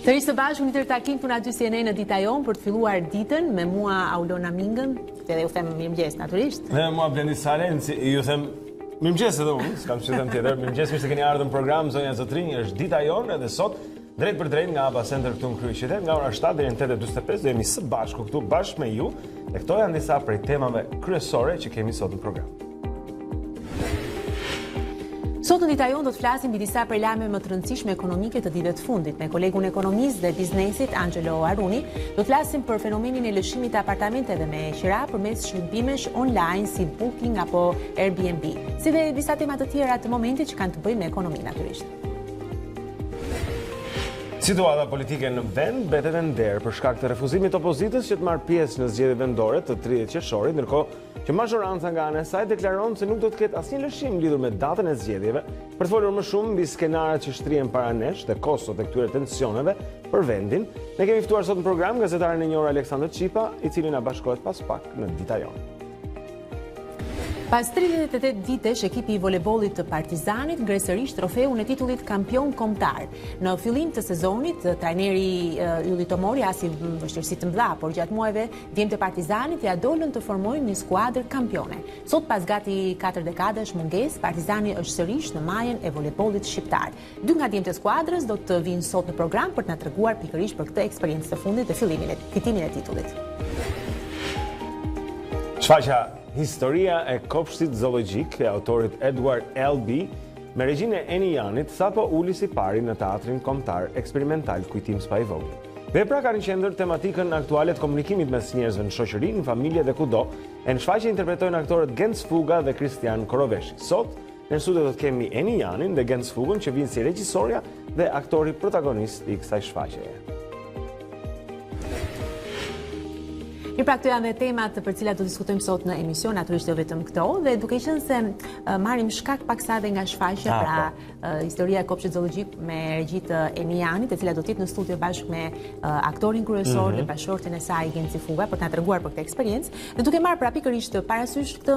Të rishtë të bashkë, një tërë takim këtu në aty CNN në Dita Jonë për të filluar ditën me mua Aulona Mingën, edhe ju them mirëmëngjes natyrisht. Dhe mua Blendi Salenci, ju them mirëmëngjes edhe unë, s'kam që them tjetër. Mirëmëngjes, mirë se keni ardhur në program, zonja Zotrinj, është Dita Jonë edhe sot drejt për drejt nga ABA Center këtu në kryeqytet, nga ora 7 deri në 8:45 do jemi së bashku këtu bashkë me ju. Dhe këto janë disa prej temave kryesore që kemi sot në program. Sot në Dita Jonë do të flasim mbi disa prej lajmeve më të rëndësishme ekonomike të ditëve të fundit. Me kolegun ekonomist dhe biznesit Angelo Aruni, do të flasim për fenomenin e lëshimit të apartamenteve me qira përmes shërbimesh online si Booking apo Airbnb, si dhe disa tema të tjera të momentit që kanë të bëjnë me ekonominë natyrisht. Situata politike në vend mbetet e nder për shkak të refuzimit të opozitës që të marrë pjesë në zgjedhjet vendore të 30 qershorit, ndërkohë që mazhoranca nga ana e saj deklaron se nuk do të ketë asnjë lëshim lidhur me datën e zgjedhjeve, për të folur më shumë mbi skenaret që shtrihen para nesh dhe kostot e këtyre tensioneve për vendin. Ne kemi ftuar sot në program gazetarin e njohur Aleksandër Çipa, i cili na bashkohet pas pak në Dita Jonë. Pas 38 vitesh, ekipi i voleybollit të Partizanit ngre sërish trofeun e titullit kampion kombëtar. Në fillim të sezonit, trajneri Ylli Tomori hasi vështirësi të mëdha, por gjatë muajve djemtë e Partizanit ja dolën të formojnë një skuadër kampione. Sot pas gati 4 dekadash mungesë, Partizani është sërish në majën e voleybollit shqiptar. Dy nga djemtë e skuadrës do të vinë sot në program për të na treguar pikërisht për këtë eksperiencë të fundit dhe fitimin e titullit. Shfaqja Historia e kopshtit zoologjik e autorit Edward L.B. me regjinë e Eni Janit sapo uli si pari në teatrin kombëtar eksperimental Kujtim spa i vogël. Vepra ka në qendër tematikën aktuale të komunikimit mes njerëzve në shoqëri, në familje dhe kudo. E në shfaqje interpretojnë aktorët Gens Fuga dhe Kristian Koroveshi. Sot në studio do të kemi Eni Janin dhe Gens Fugën që vinë si regjisorja dhe aktori protagonist i kësaj shfaqjeje. Pra këto janë dhe temat për cilat do diskutojmë sot në emision, natyrisht jo vetëm këto, dhe duke qenë se marrim shkak paksa dhe nga shfaqja, historia e kopshtit zoologjik me regjit Eni Janit, e cila do të jetë në studio bashkë me aktorin kryesor dhe bashkëshortin e saj Genci Fuga për të na treguar për këtë eksperiencë, dhe duke marrë pra pikërisht parasysh këtë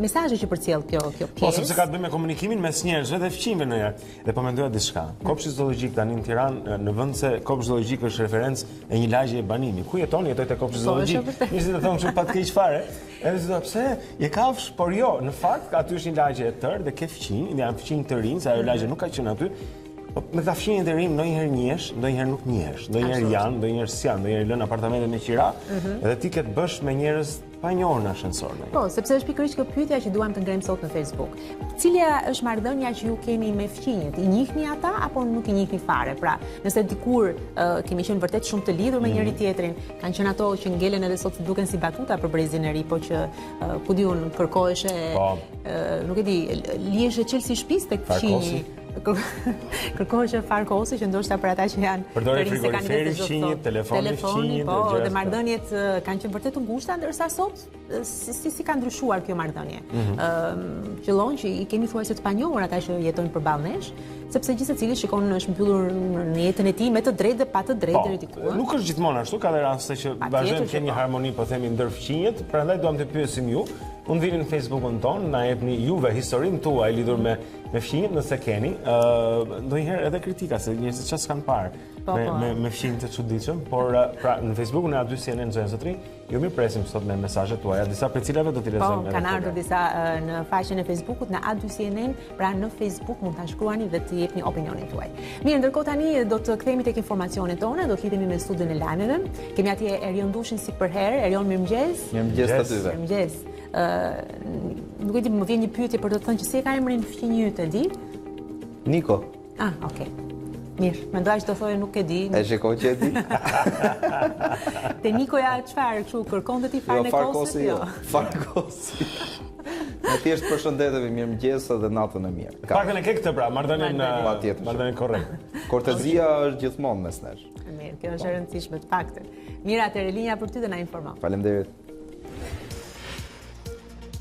mesazhe që përcjell kjo pjesë. Po sepse ka të bëjë me komunikimin mes njerëzve dhe fqinjve në jetë. Dhe po mendoja diçka. Kopshti zoologjik tani në Tiranë, në vend se kopshti zoologjik është referencë e një lagje e Banimi. Ku jetoj te kopshti zoologjik. Nisi të thonë shumë pa të keq fare. Edhe si do pse je kafsh, por jo, në fakt aty është një lagje e tërë dhe ke fqinj, janë fqinj të rinj, se ajo lagje nuk ka qenë aty. Me këta fqinjë të rinj ndonjëherë njihesh, ndonjëherë nuk njihesh, ndonjëherë janë, ndonjëherë s'janë, ndonjëherë lën apartamente me qira, edhe ti ke të bësh me njerëz pa njohur në ascensor. Po, sepse është pikërisht kjo pyetja që duam të ngrem sot në Facebook. Cila është marrëdhënia që ju keni me fqinjet? I njihni ata apo nuk i njihni fare? Pra, nëse dikur kemi qenë vërtet shumë të lidhur me njëri tjetrin, kanë qenë ato që ngelen edhe sot duken si batuta për brezin e ri, po që ku diun kërkoheshe, nuk e di, lihesh çelësi shtëpisë tek fqinji. Kërkoheshe farkosi që ndoshta për ata që janë përdorë frigoriferi fqinjit, telefoni fqinjit, po, dhe marrëdhëniet kanë qenë vërtet të ngushta, ndërsa sot si ka ndryshuar kjo marrëdhënie. Qëllon që i kemi thuajse të panjohur ata që jetojnë përballë nesh, sepse gjithë secili shikon është mbyllur në jetën e tij me të drejtë dhe pa të drejtë deri diku. Nuk është gjithmonë ashtu, ka dhe raste që vazhdojmë të kemi një harmoni, po themi ndër fqinjet, prandaj duam të pyesim ju. Unë vini në Facebookun tonë, na jepni juve historinë tuaj lidhur me fqinjet nëse keni, ndonjëherë edhe kritika se njerëzit çfarë s'kan parë me fqinj të çuditshëm, por pra në Facebookun e aty CNN zonja Zotrinj, ju mirëpresim sot me mesazhet tuaja, disa prej cilave do t'i lexojmë. Po, kanë ardhur disa në faqen e Facebookut në A2 CNN, pra në Facebook mund ta shkruani dhe të jepni opinionin tuaj. Mirë, ndërkohë tani do të kthehemi tek informacionet tona, do të lidhemi me studion e lajmeve. Kemi atje Erion Dushin si për herë. Erion, mirëmëngjes. Mirëmëngjes të dyve. Mirëmëngjes. Nuk e di, më vjen një pyetje për të thënë që si e ka emrin fqinjë yt, e di? Niko. Okay. Mirë, mendoja që do thoje nuk e di. E shikoj që e di. Te Nikoja çfarë, kështu kërkonte ti farën e kosit? Jo, farkosi. Ne thjesht përshëndetemi, mirëmëngjes dhe natën e mirë. Pakën e ke këtë pra, marrëdhënien korrekt. Kortezia është gjithmonë mes nesh. Mirë, kjo është e rëndësishme të paktën. Mirë, atëherë linja për ty dhe na informo. Faleminderit.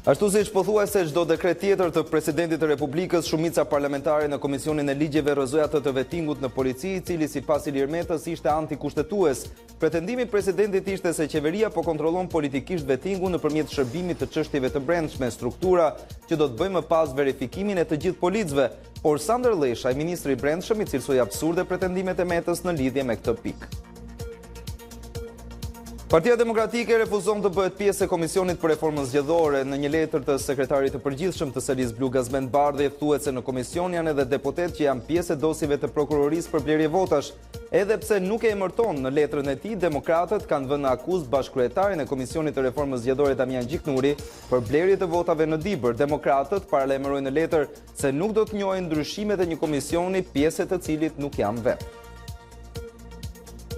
Ashtu siç pothuajse çdo dekret tjetër të presidentit të Republikës, shumica parlamentare në Komisionin e Ligjeve rrëzoi atë të vetingut në polici, i cili sipas Ilir Metës ishte antikushtetues. Pretendimi i presidentit ishte se qeveria po kontrollon politikisht vetingun nëpërmjet shërbimit të çështjeve të brendshme, struktura që do të bëjë më pas verifikimin e të gjithë policëve. Por sa ndërlesha, ministri i Brendshëm i cilësoi absurde pretendimet e Metës në lidhje me këtë pikë. Partia Demokratike refuzon të bëhet pjesë e Komisionit për Reformën Zgjedhore. Në një letër të sekretarit të përgjithshëm të SEL-is Blu Gazmend Bardhi thuhet se në komision janë edhe deputet që janë pjesë e dosjeve të prokurorisë për blerje votash. Edhe pse nuk e emërton në letrën e tij, demokratët kanë vënë akuzë bashkëkryetarin e Komisionit të Reformës Zgjedhore Damian Gjiknuri për blerje të votave në Dibër. Demokratët paralajmërojnë në letër se nuk do të njohin ndryshimet e një komisioni pjesë të cilit nuk janë vetë.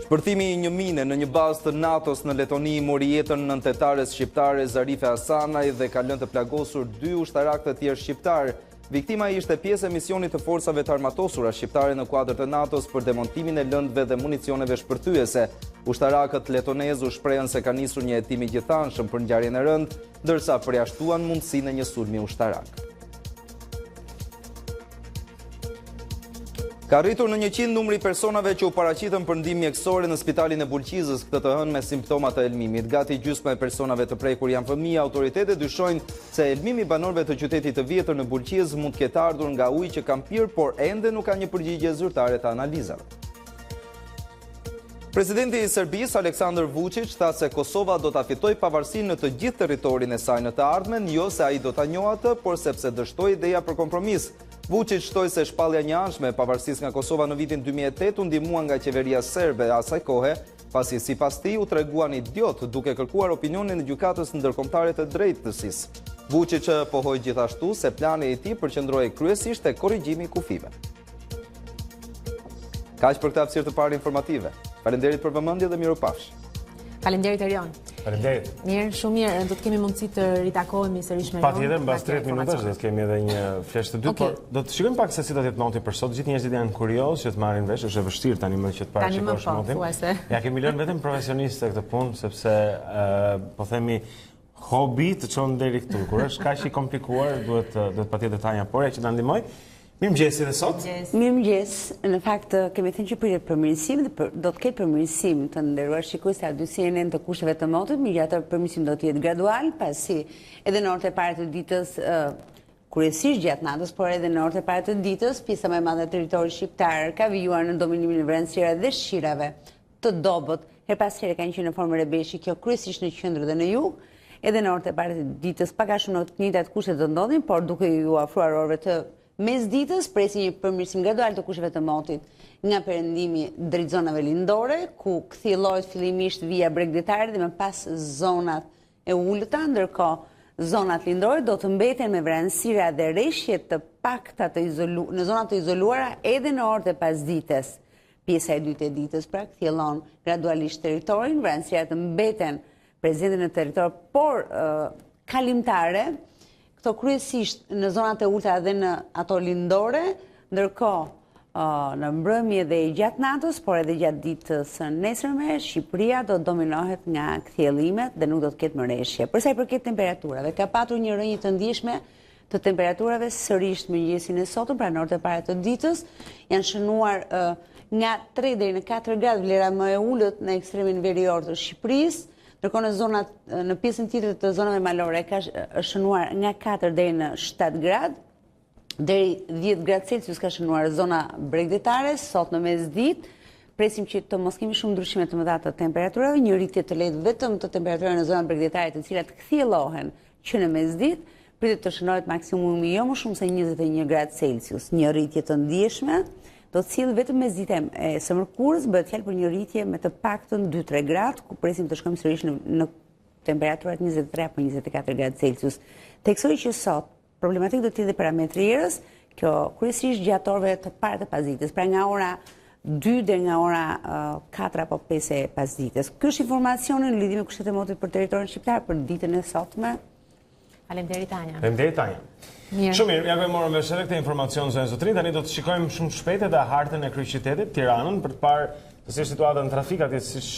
Shpërthimi i një mine në një bazë të NATO-s në Letoni mori jetën nëntetares shqiptare Zarife Hasanaj dhe ka lënë të plagosur 2 ushtarak të tjerë shqiptar. Viktima ishte pjesë e misionit të forcave të armatosura shqiptare në kuadër të NATO-s për demontimin e lëndëve dhe municioneve shpërthyese. Ushtarakët letonez u shprehen se ka nisur një hetim i gjithanshëm për ngjarjen e rëndë, ndërsa përjashtuan mundësinë e një sulmi ushtarak. Ka rritur në 100 numri personave që u paraqitën për ndihmë mjekësore në spitalin e Bulqizës, këtë të hënë me simptoma të elmimit. Gati gjysma e personave të prekur janë fëmijë. Autoritetet dyshojnë se elmimi i banorëve të qytetit të vjetër në Bulqizë mund të ketë ardhur nga uji që kanë pirë, por ende nuk ka një përgjigje zyrtare të analizave. Presidenti i Serbisë, Aleksandar Vučić, tha se Kosova do ta fitojë pavarësinë në të gjithë territorin e saj në të ardhmen, jo se ai do ta njohë atë, por sepse dështoi ideja për kompromis. Vučić shtoi se shpallja e një anshme e pavarësisë nga Kosova në vitin 2008 u ndihmua nga qeveria serbe asaj kohe, pasi sipas tij u treguan idiot duke kërkuar opinionin e gjykatës ndërkombëtare të drejtësisë. Vučić pohoi gjithashtu se plani i tij përqendrohej kryesisht te korrigjimi i kufive. Kaq për këtë hapësirë të parë informative. Faleminderit për vëmendje dhe mirupafshim. Faleminderit Erion. Faleminderit. Mirë, shumë mirë, do të kemi mundësi të ritakohemi sërish me Patjetër, mbas 30 minutash do të kemi edhe një flesh të dytë, por do të shikojmë pak se si do të jetë noti për sot. Gjithë njerëzit janë kuriozë që të marrin vesh, është e vështirë tani më që të parashikosh notin. Ja kemi lënë vetëm profesionistë këtë punë sepse po themi hobi të çon deri këtu. Kur është kaq i komplikuar, duhet patjetër Tanja Porja që na ndihmoj. Mirëmëngjes edhe sot. Mirëmëngjes. Në fakt kemi thënë që pritet përmirësim dhe do të ketë përmirësim të nderuar shikues të audicienën të kushteve të motit, megjithatë përmirësim do të jetë gradual, pasi edhe në orët e para të ditës kryesisht gjatë natës, por edhe në orët e para të ditës, pjesa më e madhe e territorit shqiptar ka vijuar në dominimin e vranësira dhe shqirave të dobët. Her pas here kanë qenë në formë rebeshi, kjo kryesisht në qendër dhe në jug. Edhe në orët e para të ditës pak a shumë në të njëjtat kushte do ndodhin, por duke ju ofruar orëve të mes ditës presi një përmirësim gradual të kushteve të motit nga perëndimi drejt zonave lindore, ku kthjellohet fillimisht vija bregdetare dhe më pas zonat e ulëta, ndërkohë zonat lindore do të mbeten me vranësira dhe rreshje të pakta në zonat të izoluara edhe në orët e pasdites. Pjesa e dytë e ditës pra kthjellon gradualisht territorin, vranësirat të mbeten prezente në territor, por kalimtare. Këto kryesisht në zonat e ulta dhe në ato lindore, ndërkohë në mbrëmje dhe gjatë natës, por edhe gjatë ditës së nesërme, Shqipëria do të dominohet nga kthjellimet dhe nuk do të ketë mëreshje. Për sa i përket temperaturave, ka patur një rënjë të ndjeshme të temperaturave sërish mëngjesin e sotëm, pra në orët e para të ditës, janë shënuar nga 3 deri në 4 gradë vlera më e ulët në ekstremin verior të Shqipërisë. Ndërkohë në pjesën tjetër të zonave malore ka shënuar nga 4 deri në 7 gradë, deri 10 gradë Celsius ka shënuar zona bregdetare. Sot në mesditë presim që të mos kemi shumë ndryshime të mëdha të temperaturave, një rritje të lehtë vetëm të temperaturave në zonat bregdetare, të cilat kthjellohen që në mesditë pritet të shënohet maksimumi jo më shumë se 21 gradë Celsius, një rritje të ndjeshme. Do të sjellë vetëm mesditë e së mërkurës, bëhet fjalë për një rritje me të paktën 2-3 gradë, ku presim të shkojmë sërish në temperaturat 23 apo 24 gradë Celsius. Teksoj që sot problematikë do të jetë dhe parametri erës, kjo kryesisht gjatë orëve të parë të pasdites, pra nga ora 2 deri nga ora 4 apo 5 e pasdites. Ky është informacioni në lidhje me kushtet e motit për territorin shqiptar për ditën e sotme. Faleminderit Tanja. Faleminderit Tanja. Shumë mirë, ja ku e morëm vesh edhe këtë informacion zonë zotrin. Tani do të shikojmë shumë shpejt edhe hartën e kryeqytetit, Tiranën, për të parë se si është situata në trafik atje siç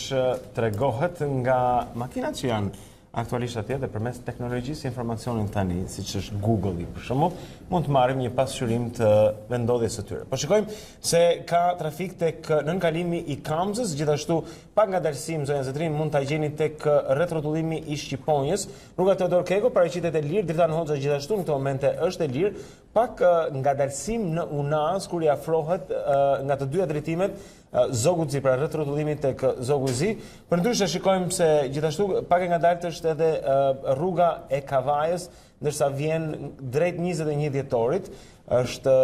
tregohet nga makinat që janë aktualisht atje dhe përmes teknologjisë informacionin tani, siç është Google-i për shembull, mund të marrim një pasqyrim të vendodhjes së tyre. Po shikojmë se ka trafik tek nënkalimi i Kamzës, gjithashtu pak ngadalësim zonën Zëtrin mund ta gjeni tek rrethrotullimi i Shqiponjës, rruga Teodor Keko paraqitet e lirë, Dritan Hoxha gjithashtu në këto momente është e lirë, pak ngadalësim në Unas kur i afrohet nga të dyja drejtimet Zoguzi, pra rrethrotullimi tek Zoguzi. Përndryshe shikojmë se gjithashtu pak e ngadalt është edhe rruga e Kavajës, ndërsa vjen drejt 21 dhjetorit, është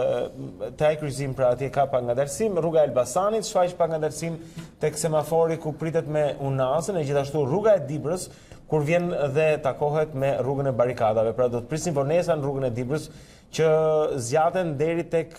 taj kryqëzim, pra atje ka pak ngadalësim, rruga e Elbasanit shfaq pak ngadalësim tek semafori ku pritet me Unasën, e gjithashtu rruga e Dibrës kur vjen dhe takohet me rrugën e barikadave, pra do të prisni vonesa në rrugën e Dibrës që zjaten deri tek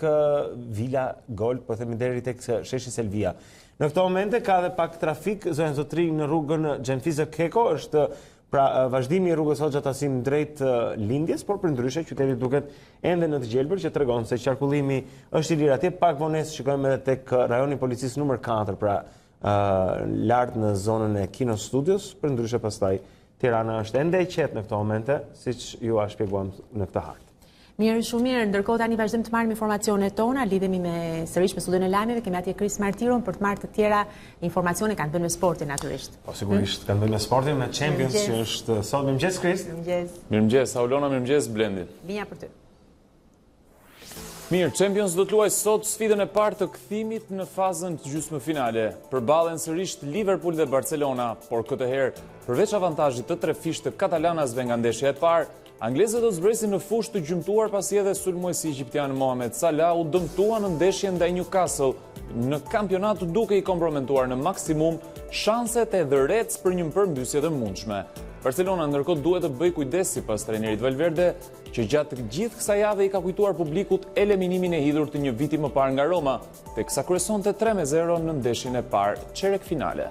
Vila Gol, po themi deri tek sheshi Selvia. Në këto momente ka dhe pak trafik zonën Zotrin në rrugën Xhenfizë Keko, është pra vazhdimi i rrugës Hoxha Tasim drejt lindjes, por përndryshe qyteti duket ende në të gjelbër, që tregon se qarkullimi është i lirë atje, pak vonesë shikojmë edhe tek rajoni policisë numër 4, pra lart në zonën e Kino Studios, përndryshe pastaj Tirana është ende e qetë në këto momente, siç ju a shpjeguam në këtë hartë. Mirë, shumë mirë. Ndërkohë tani vazhdojmë të marrim informacionet tona, lidhemi sërish me studion e lajmeve, kemi atje Kris Martiron për të marrë të tjera informacione kanë bërë me sportin natyrisht. Po sigurisht kanë bërë me sportin, me Champions që është sot. Mirëmëngjes Kris. Mirëmëngjes Aulona, mirëmëngjes Blendi. Linja për ty. Mirë, Champions do të luajë sot sfidën e parë të kthimit në fazën të gjysmëfinale. Përballen sërish Liverpool dhe Barcelona, por këtë herë përveç avantazhit të 3 fish të katalanasve nga ndeshja e parë, anglezët do të zbresin në fushë të gjymtuar pasi edhe sulmuesi egjiptian Mohamed Salah u dëmtua në ndeshjen ndaj Newcastle. Në kampionat duke i kompromentuar në maksimum shanset e The Reds për një përmbysje të mundshme. Barcelona ndërkohë duhet të bëjë kujdes sipas trajnerit Valverde, që gjatë gjithë kësaj jave i ka kujtuar publikut eliminimin e hidhur të një viti më parë nga Roma, teksa kryesonte 3-0 në ndeshjen e parë çerek finale.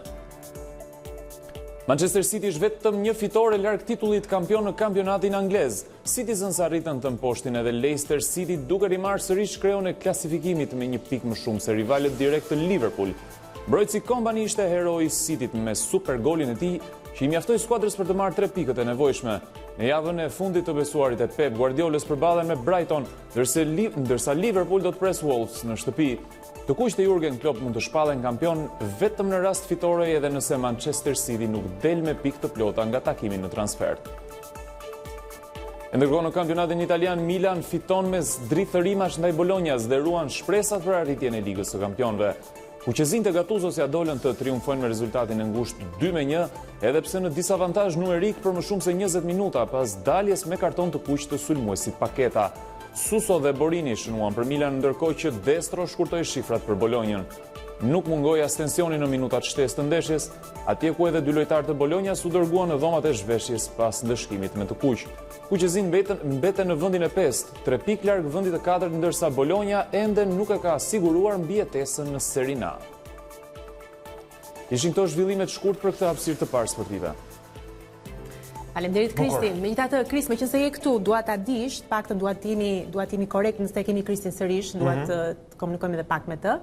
Manchester City është vetëm një fitore larg titullit kampion në kampionatin anglez. Citizens arritën të mposhtin edhe Leicester City duke rimarrë sërish kreun e klasifikimit me një pikë më shumë se rivalet direkt të Liverpool. Mbrojtësi Kompani ishte heroi i Cityt me super golin e tij, që i mjaftoi skuadrës për të marrë 3 pikët e nevojshme. Në javën e fundit të besuarit e Pep Guardiolës përballen me Brighton, ndërsa Liverpool do të pres Wolves në shtëpi. Të kuqt e Jurgen Klopp mund të shpallen kampion vetëm në rast fitoreje edhe nëse Manchester City nuk del me pikë të plota nga takimi në transfert. Ndërkohë në kampionatin italian, Milan fiton me drithërimash ndaj Bolognas dhe ruan shpresat për arritjen e Ligës së Kampionëve. Kuqezin të Gattusos ja dolën të triumfojnë me rezultatin e ngushtë 2-1, edhe pse në disavantazh numerik për më shumë se 20 minuta pas daljes me karton të kuq të sulmuesit Paketa. Suso dhe Borini shënuan për Milan, ndërkohë që Destro shkurtoi shifrat për Bolognën. Nuk mungoi as tensioni në minutat shtesë të ndeshjes, atje ku edhe 2 lojtarë të Bolognas u dërguan në dhomat e zhveshjes pas ndëshkimit me të kuq. Kuqezin mbeten në vendin e 5, 3 pikë larg vendit të 4, ndërsa Bologna ende nuk e ka siguruar mbijetesën në Serie A. Ishin këto zhvillimet shkurt për këtë hapësirë të parë sportive. Faleminderit Kristin. Megjithatë, Kris, meqense je këtu, dua ta dish, paktën dua të jemi korrekt nëse e kemi Kristin sërish, dua të komunikojmë edhe pak me të.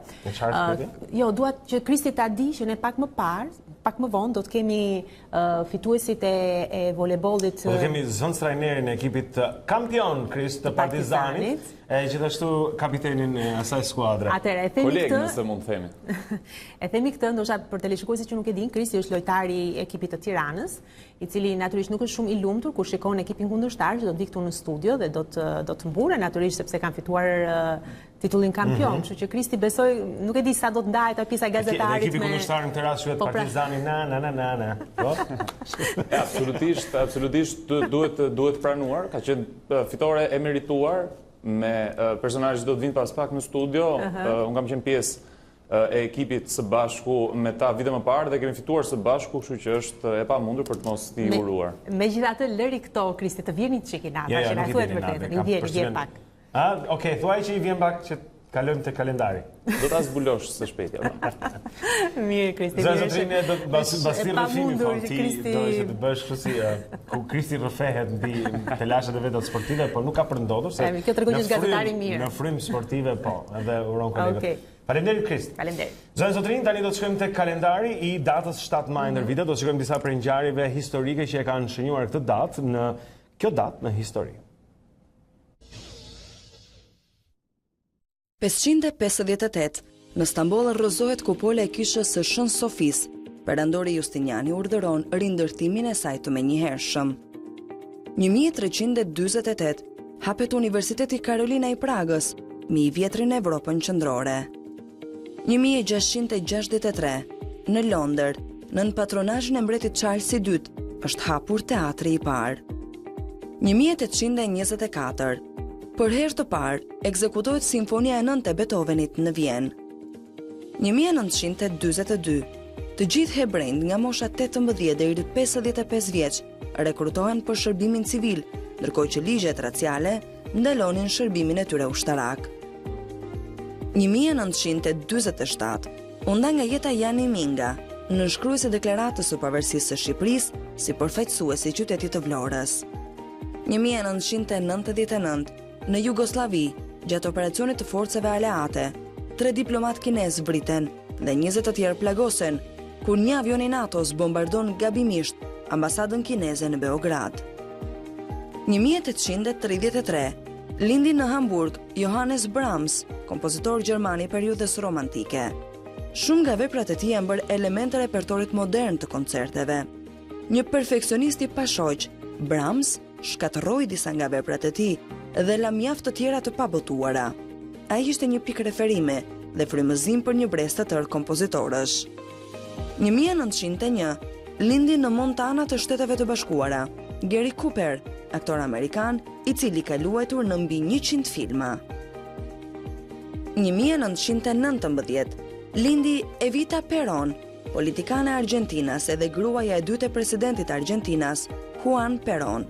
Jo, dua që Kristi ta di që ne pak më vonë do të kemi fituesit e voleybollit. Do të kemi zënë trajnerin e ekipit kampion Kris të Partizanit, e gjithashtu kapitenin e asaj skuadre. Atëherë, e themi këtë, nëse mund të themi. E themi këtë, ndoshta për televizionistë që nuk e dinë, Kristi është lojtari i ekipit të Tiranës, i cili natyrisht nuk është shumë i lumtur kur shikon ekipin kundërshtar që do të vi këtu në studio dhe do të mburen natyrisht sepse kanë fituar titullin kampion, kështu që Kristi besoj, nuk e di sa do të ndahet pjesa e gazetarit me ekipi kundërshtar në Tiranë quhet Partizani na. Po? Absolutisht duhet pranuar, ka qenë fitore e merituar me personazhe që do të vinë pas pak në studio. Unë kam qenë pjesë e ekipit së bashku me ta vite më parë dhe kemi fituar së bashku, kështu që është e pamundur për të mos t'i uruar. Megjithatë, lëri këto, Kristi, të vjeni të çiki nata, që na thuhet vërtetën, i vjen pak. Okej, thuaj që i vjen pak që kalojmë te kalendari. Do ta zbulosh së shpejti. Mirë, Kristi. Zotrinë do të basti rrëfimi ti do të bësh kështu si ku Kristi rrëfehet mbi telashat e veta sportive, por nuk ka për ndodhur se kjo tregon që është gazetari mirë. Në frym sportive po, edhe uron kolegët. Faleminderit Krist. Faleminderit. Zonë Zotrin, tani do të shkojmë tek kalendari i datës 7 maj ndër vite, do të shikojmë disa prej ngjarjeve historike që e kanë shënjuar këtë datë në kjo datë në histori. 558, në Stamboll rrëzohet kupola e kishës së Shën Sofis. Perandori Justiniani urdhëron rindërtimin e saj të menjëhershëm. 1348, hapet Universiteti Karolina i Pragës, më i vjetri në Evropën qendrore. 1663, në Londër, nën patronazhin e mbretit Charles II, është hapur teatri i parë. 1824, për herë të parë, ekzekutohet Simfonia e 9 e Beethovenit në Vjenë. 1942, të gjithë hebrejt nga mosha 18 deri 55 vjeç rekrutohen për shërbimin civil, ndërkohë që ligjet raciale ndalonin shërbimin e tyre ushtarak. 1947, u nda nga jeta Jani Minga, nënshkruese deklaratës së pavarësisë së Shqipërisë si përfaqësuesi i qytetit të Vlorës. 1999, në Jugosllavi, gjatë operacionit të forcave aleate, 3 diplomat kinezë vriten dhe 20 të tjerë plagosen, kur një avion i NATO-s bombardon gabimisht ambasadën kineze në Beograd. 1833, lindi në Hamburg Johannes Brahms, kompozitor gjerman i periudhës romantike. Shumë nga veprat e tij janë bërë element të repertorit modern të koncerteve. Një perfeksionist i pashoq, Brahms shkatërroi disa nga veprat e tij dhe la mjaft të tjera të pabotuara. Ai ishte një pikë referime dhe frymëzim për një brez të tërë kompozitorësh. 1901, lindi në Montana të Shteteve të Bashkuara, Gary Cooper, aktor amerikan i cili ka luajtur në mbi 100 filma. 1919, lindi Evita Perón, politikane argentinase dhe gruaja e dytë e presidentit Argentinas, Juan Perón.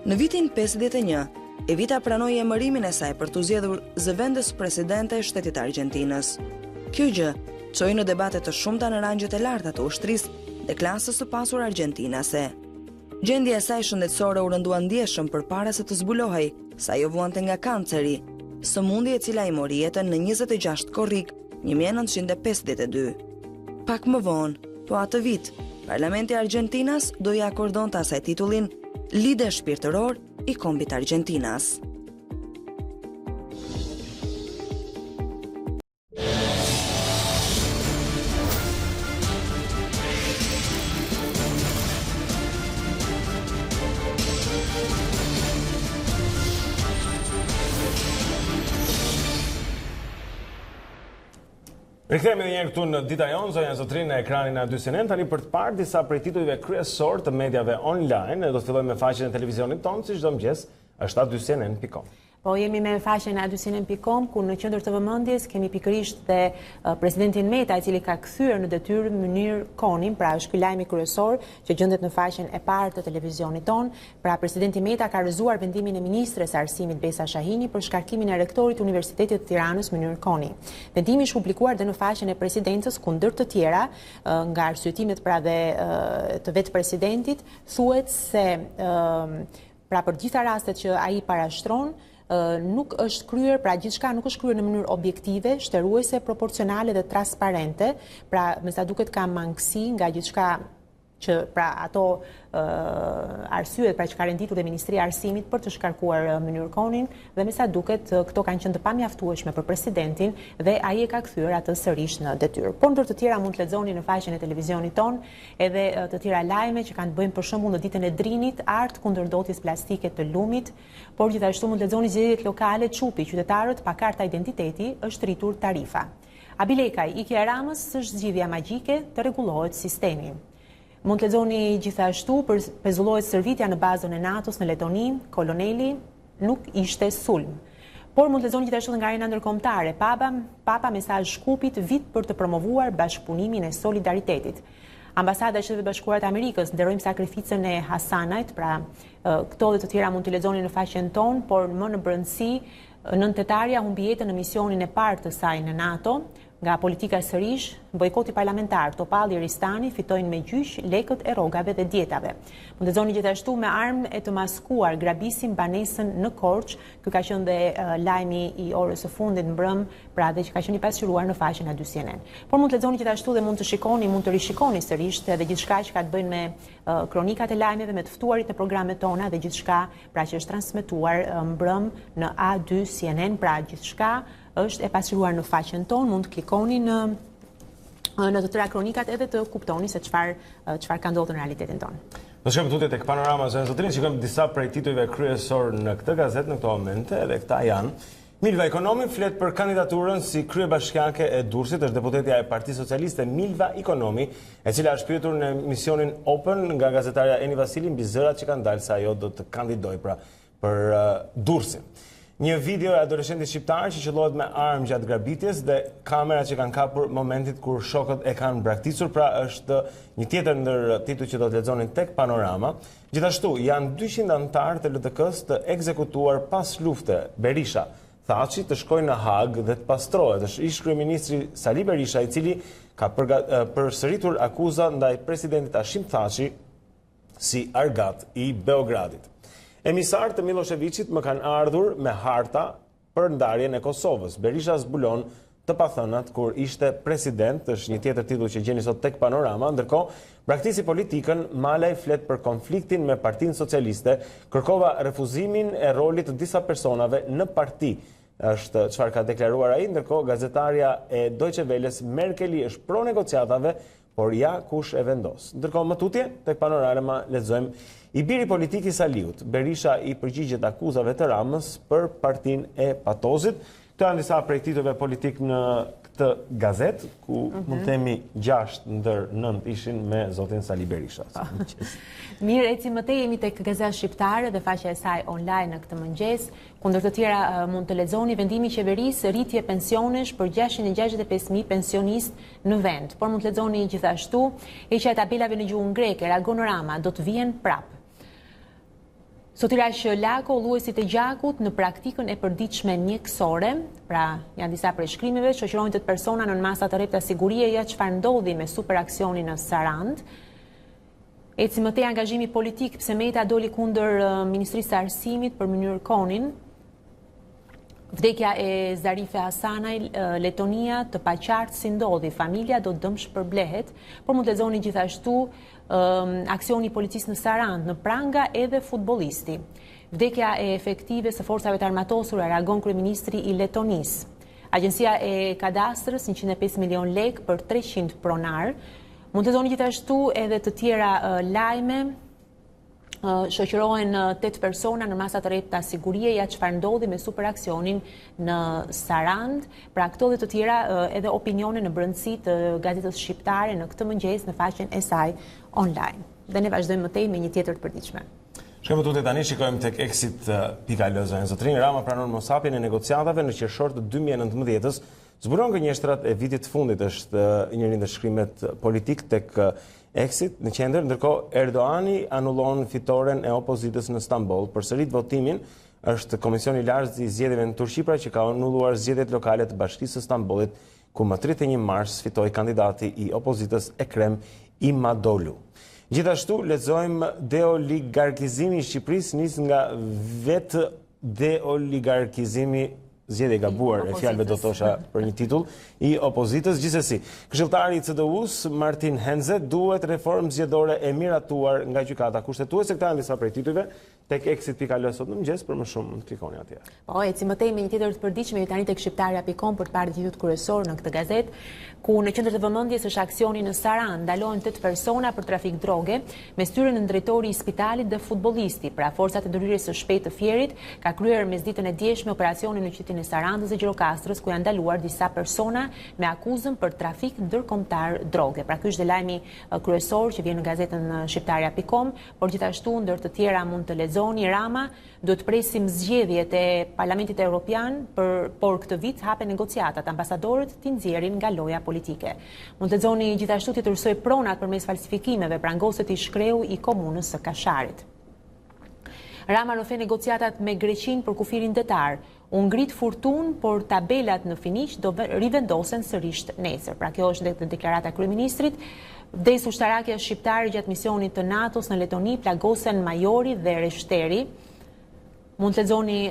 Në vitin 51, Evita pranoi emërimin e saj për t'u zgjedhur zëvendës presidente e shtetit Argentinës. Kjo gjë çoi në debate të shumta në rangjet e larta të ushtrisë dhe klasës së pasur argentinase. Gjendja e saj shëndetësore u rëndua ndjeshëm përpara se të zbulohej, sa ajo vuante nga kanceri, sëmundje e cila i mori jetën në 26 korrik 1952. Pak më vonë, po atë vit, Parlamenti i Argentinas do i akordonte asaj titullin lider shpirtëror i kombit Argentinas. Rikthehemi edhe një herë këtu në Dita Jonë, zonja Zotrin në ekranin e A2 tani për të parë disa prej titujve kryesor të mediave online. Do të fillojmë me faqen e televizionit tonë, si çdo mëngjes, është A2 Po jemi me faqen A2 ku në qendër të vëmendjes kemi pikërisht dhe presidentin Meta, i cili ka kthyer në detyrë Mynir Konin, pra është ky lajmi kryesor që gjendet në faqen e parë të televizionit ton. Pra presidenti Meta ka rrëzuar vendimin e ministres së Arsimit Besa Shahini për shkarkimin e rektorit të Universitetit të Tiranës Mynir Koni. Vendimi është publikuar dhe në faqen e presidencës, kundër të tjera, nga arsyetimet pra dhe të vetë presidentit, thuhet se pra për gjitha rastet që ai parashtron, nuk është kryer, pra gjithçka nuk është kryer në mënyrë objektive, shtëruese, proporcionale dhe transparente, pra me sa duket ka mangësi nga gjithçka që pra ato arsyet pra që ka renditur dhe Ministria e Arsimit për të shkarkuar Mynir Konin, dhe me sa duket këto kanë qenë të pamjaftueshme për presidentin dhe ai e ka kthyer atë sërish në detyrë. Por ndër të tjera mund të lexoni në faqen e televizionit ton edhe të tjera lajme që kanë të bëjnë për shembull në ditën e drinit, art kundër ndotjes plastike të lumit, por gjithashtu mund të lexoni zgjedhjet lokale, çupi, qytetarët pa karta identiteti, është rritur tarifa. Abilekaj, ikja e Ramës s'është zgjidhja magjike, të rregullohet sistemi. Mund të lexoni gjithashtu për pezullohet stërvitja në bazën e NATO-s në Letoni, koloneli nuk ishte sulm. Por mund të lexoni gjithashtu nga arena ndërkombëtare, Papa mesazh shkupit vit për të promovuar bashkëpunimin e solidaritetit. Ambasada e Shtetit Bashkuar të Amerikës, nderojmë sakrificën e Hasanajt, pra këto dhe të tjera mund të lexoni në faqen tonë, por më në brendësi, nëntetarja humbi jetën në misionin e parë të saj në NATO. nga politika sërish, bojkoti parlamentar, Topalli Ristani fitojnë me gjyq lekët e rrogave dhe dietave. Mund të lexoni gjithashtu me armë e të maskuar grabisin banesën në Korçë. Ky ka qenë dhe lajmi i orës së fundit mbrëm, pra dhe që ka qenë i pasqyruar në faqen e CNN. Por mund të lexoni gjithashtu dhe mund të rishikoni sërish edhe gjithçka që ka të bëjnë me kronikat e lajmeve, me të ftuarit e programet tona dhe gjithçka pra që është transmetuar mbrëm në A2 CNN, pra gjithçka është e pasqyruar në faqen tonë, mund të klikoni në të tëra kronikat edhe të kuptoni se çfarë ka ndodhur në realitetin tonë. Do shkojmë tutje tek panorama zonë zotrin, shikojmë disa prej titujve kryesor në këtë gazetë në këto momente, dhe këta janë: Milva Ikonomi flet për kandidaturën si kryebashkiake e Durrësit. Është deputetja e Partisë Socialiste Milva Ikonomi, e cila është pyetur në emisionin Open nga gazetarja Eni Vasili mbi zërat që kanë dalë se ajo do të kandidojë pra për Durrësin. Një video e adoleshentit shqiptar që qellohet me armë gjatë grabitjes dhe kamerat që kanë kapur momentit kur shokët e kanë braktisur, pra është një tjetër ndër tituj që do të lexonin tek Panorama. Gjithashtu janë 200 anëtarë të LTK-s të ekzekutuar pas lufte. Berisha Thaçi të shkojë në Hag dhe të pastrohet. Është ish kryeministri Sali Berisha, i cili ka përsëritur akuza ndaj presidentit Hashim Thaçi si argat i Beogradit. Emisar të Miloševićit më kanë ardhur me harta për ndarjen e Kosovës. Berisha zbulon të pathënat kur ishte president, është një tjetër titull që gjeni sot tek Panorama. Ndërkohë, praktisi politikën, Malaj flet për konfliktin me Partinë Socialiste, kërkova refuzimin e rolit të disa personave në parti. Është çfarë ka deklaruar ai, ndërkohë gazetarja e Deutsche Welles Merkeli është pro negociatave, por ja kush e vendos. Ndërkohë më tutje tek Panorama lexojmë: I biri politik i Saliut, Berisha i përgjigjet akuzave të Ramës për partinë e Patozit. Këto janë disa prej titujve politik në këtë gazetë, ku mund të themi 6 ndër 9 ishin me zotin Sali Berisha. Mirë, eci më tej jemi tek Gazeta Shqiptare dhe faqja e saj online në këtë mëngjes. Kundër të tjera mund të lexoni: vendimi i qeverisë rritje pensionesh për 665.000 pensionistë në vend. Por mund të lexoni gjithashtu: heqja e tabelave në gjuhën greke, Ragonorama do të vjen prap. Sotirash Lako, ulluesit e gjakut në praktikën e përditshme mjekësore, pra janë disa prej shkrimeve, shoqërojnë 8 persona në masa të repta sigurie, ja çfarë ndodhi me superaksionin në Sarand. Eci më tej angazhimi politik, pse Meta doli kundër Ministrisë së Arsimit për Mynir Konin. Vdekja e Zarife Hasanaj, Letonia, të paqartë si ndodhi, familja do dëmsh përblehet, por mund të lexoni gjithashtu aksioni i policisë në Sarand, në pranga edhe futbollisti. Vdekja e efektive së forcave të armatosura, reagon kryeministri i Letonisë. Agjencia e Kadastrës 105 milion lek për 300 pronar. Mund të lexoni gjithashtu edhe të tjera lajme. Shoqërohen 8 persona në masa të repta sigurie, ja çfarë ndodhi me superaksionin në Sarand. Pra këto dhe të tjera edhe opinione në brendësi të gazetës shqiptare në këtë mëngjes në faqen e saj online. Dhe ne vazhdojmë më tej me një tjetër të përditshme. Shkojmë tutje tani, shikojmë tek exit.al zonë zotrin. Rama pranon mosapjen e negociatave në qershor të 2019-s. Zburon gënjeshtrat e vitit të fundit, është njëri ndër shkrimet politik tek Exit në qendër. Ndërkohë Erdoani anullon fitoren e opozitës në Stamboll. Përsërit votimin është Komisioni i Lartë i Zgjedhjeve në Turqi, pra që ka anulluar zgjedhjet lokale të Bashkisë së Stambollit, ku më 31 mars fitoi kandidati i opozitës Ekrem Imadoglu. Gjithashtu lexojmë: deoligarkizimi i Shqipërisë nis nga vetë deoligarkizimi, zgjedhje gabuar e fjalëve do thosha për një titull i opozitës. Gjithsesi, këshilltari i CDU-s Martin Henze duhet reformë zgjedhore e miratuar nga gjykata kushtetuese. Këta janë disa prej titujve tek exit.al sot në mëngjes, për më shumë klikoni atje. Po, eci më tej me një tjetër të përditshme, jemi tani tek shqiptarja.com për të parë titujt kryesor në këtë gazetë, ku në qendër të vëmendjes është aksioni në Sarand. Ndalohen 8 persona për trafik droge, me styrën në drejtori i spitalit dhe futbollisti. Pra forcat e ndërhyrjes së shpejtë të Fierit ka kryer mesditën e djeshme operacionin në qytetin e Sarandës dhe Gjirokastrës, ku janë ndaluar disa persona me akuzën për trafik ndërkombëtar droge. Pra ky është delajmi kryesor që vjen në gazetën shqiptarja.com, por gjithashtu ndër të tjera mund të lexoni: Rama, do të presim zgjedhjet e Parlamentit Evropian, por këtë vit hapen negociatat, ambasadorët t'i nxjerrin nga loja politike. Mund të lexoni gjithashtu të tërësoj pronat përmes falsifikimeve, pra ngoset i shkreu i komunës së Kasharit. Rama rëfe negociatat me Greqinë për kufirin detar. U ngrit furtun, por tabelat në finish do rivendosen sërish nesër. Pra kjo është dhe deklarata e kryeministrit. Vdes ushtarakja shqiptare gjatë misionit të NATO-s në Letoni plagosen majori dhe reshteri. Mund të lexoni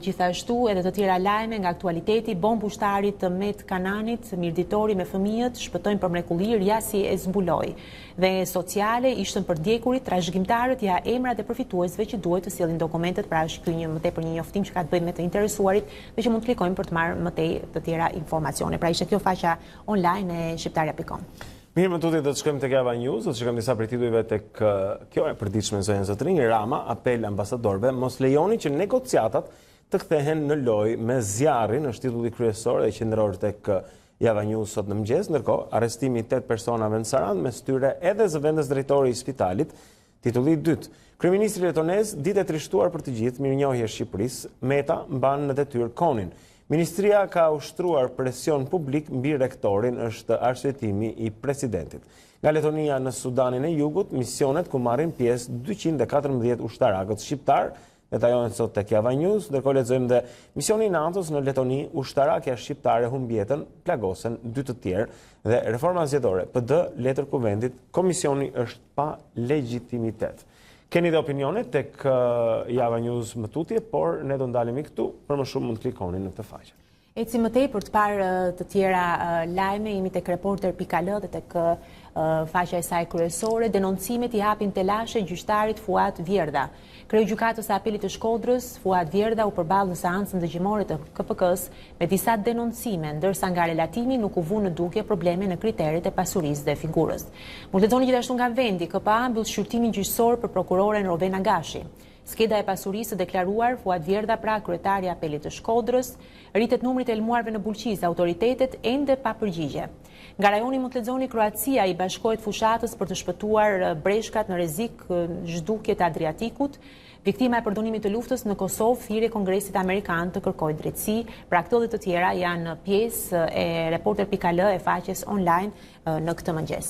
gjithashtu edhe të tjera lajme nga aktualiteti. Bombë ushtarit të Met Kananit, mirëditori me fëmijët, shpëtojnë për mrekulli, rjasi e zbuloi. Dhe sociale ishtën për djekurit, trashëgimtarët ja emrat e përfituesve që duhet të sjellin dokumentet, pra është ky një më tepër një njoftim që ka të bëjë me të interesuarit dhe që mund të klikojnë për të marrë më tej të tjera informacione. Pra ishte kjo faqja online e shqiptaria.com. Mirë, më tuti do të shkojmë tek Java News, do të shkojmë disa prej titujve tek kjo e përditshme zonën zotrinj. Rama apel ambasadorëve mos lejoni që negociatat të kthehen në lojë me zjarrin, është titulli kryesor dhe qendror tek Java News sot në mëngjes. Ndërkohë, arrestimi 8 personave në Sarandë, mes tyre edhe zëvendës drejtori i spitalit, titulli i dytë. Kryeministri letonez ditë e trishtuar për të gjithë, mirënjohje Shqipërisë, Meta mban në detyrë Konin. Ministria ka ushtruar presion publik mbi rektorin, është arsyetimi i presidentit. Nga Letonia në Sudanin e Jugut, misionet ku marrin pjesë 214 ushtarakët shqiptar, detajohen sot tek Java News. Ndërkohë lexojmë dhe misioni i NATO-s në Letoni, ushtarakja shqiptare humbi jetën, plagosen 2 të tjerë dhe reforma zgjedhore, PD letër kuvendit, komisioni është pa legjitimitet. Keni dhe opinionet tek Java News më tutje, por ne do ndalemi këtu, për më shumë mund të klikoni në këtë faqe. Eci më tej për të parë të tjera lajme, jemi tek reporter.al dhe tek faqja e saj kryesore. Denoncimet i hapin telashe gjyqtarit Fuad Vjerda. Kryegjykatës së Apelit të Shkodrës, Fuad Vjerda u përball në seancën dëgjimore të KPK-s me disa denoncime, ndërsa nga relatimi nuk u vu në dukje probleme në kriteret e pasurisë dhe figurës. Mund të lexoni gjithashtu nga vendi, KPA mbyll shqyrtimin gjyqësor për prokuroren Rovena Gashi. Skeda e pasurisë së deklaruar, Fuad Vjerda pra kryetari i Apelit të Shkodrës, rritet numrit e elmuarve në Bulqiz, autoritetet ende pa përgjigje. Nga rajoni mund të lexoni Kroacia i bashkohet fushatës për të shpëtuar breshkat në rrezik zhdukje të Adriatikut. Viktima e përdonimit të luftës në Kosovë thirrje Kongresit Amerikan të kërkojë drejtësi. Pra këto dhe të tjera janë pjesë e reporter.al e faqes online në këtë mëngjes.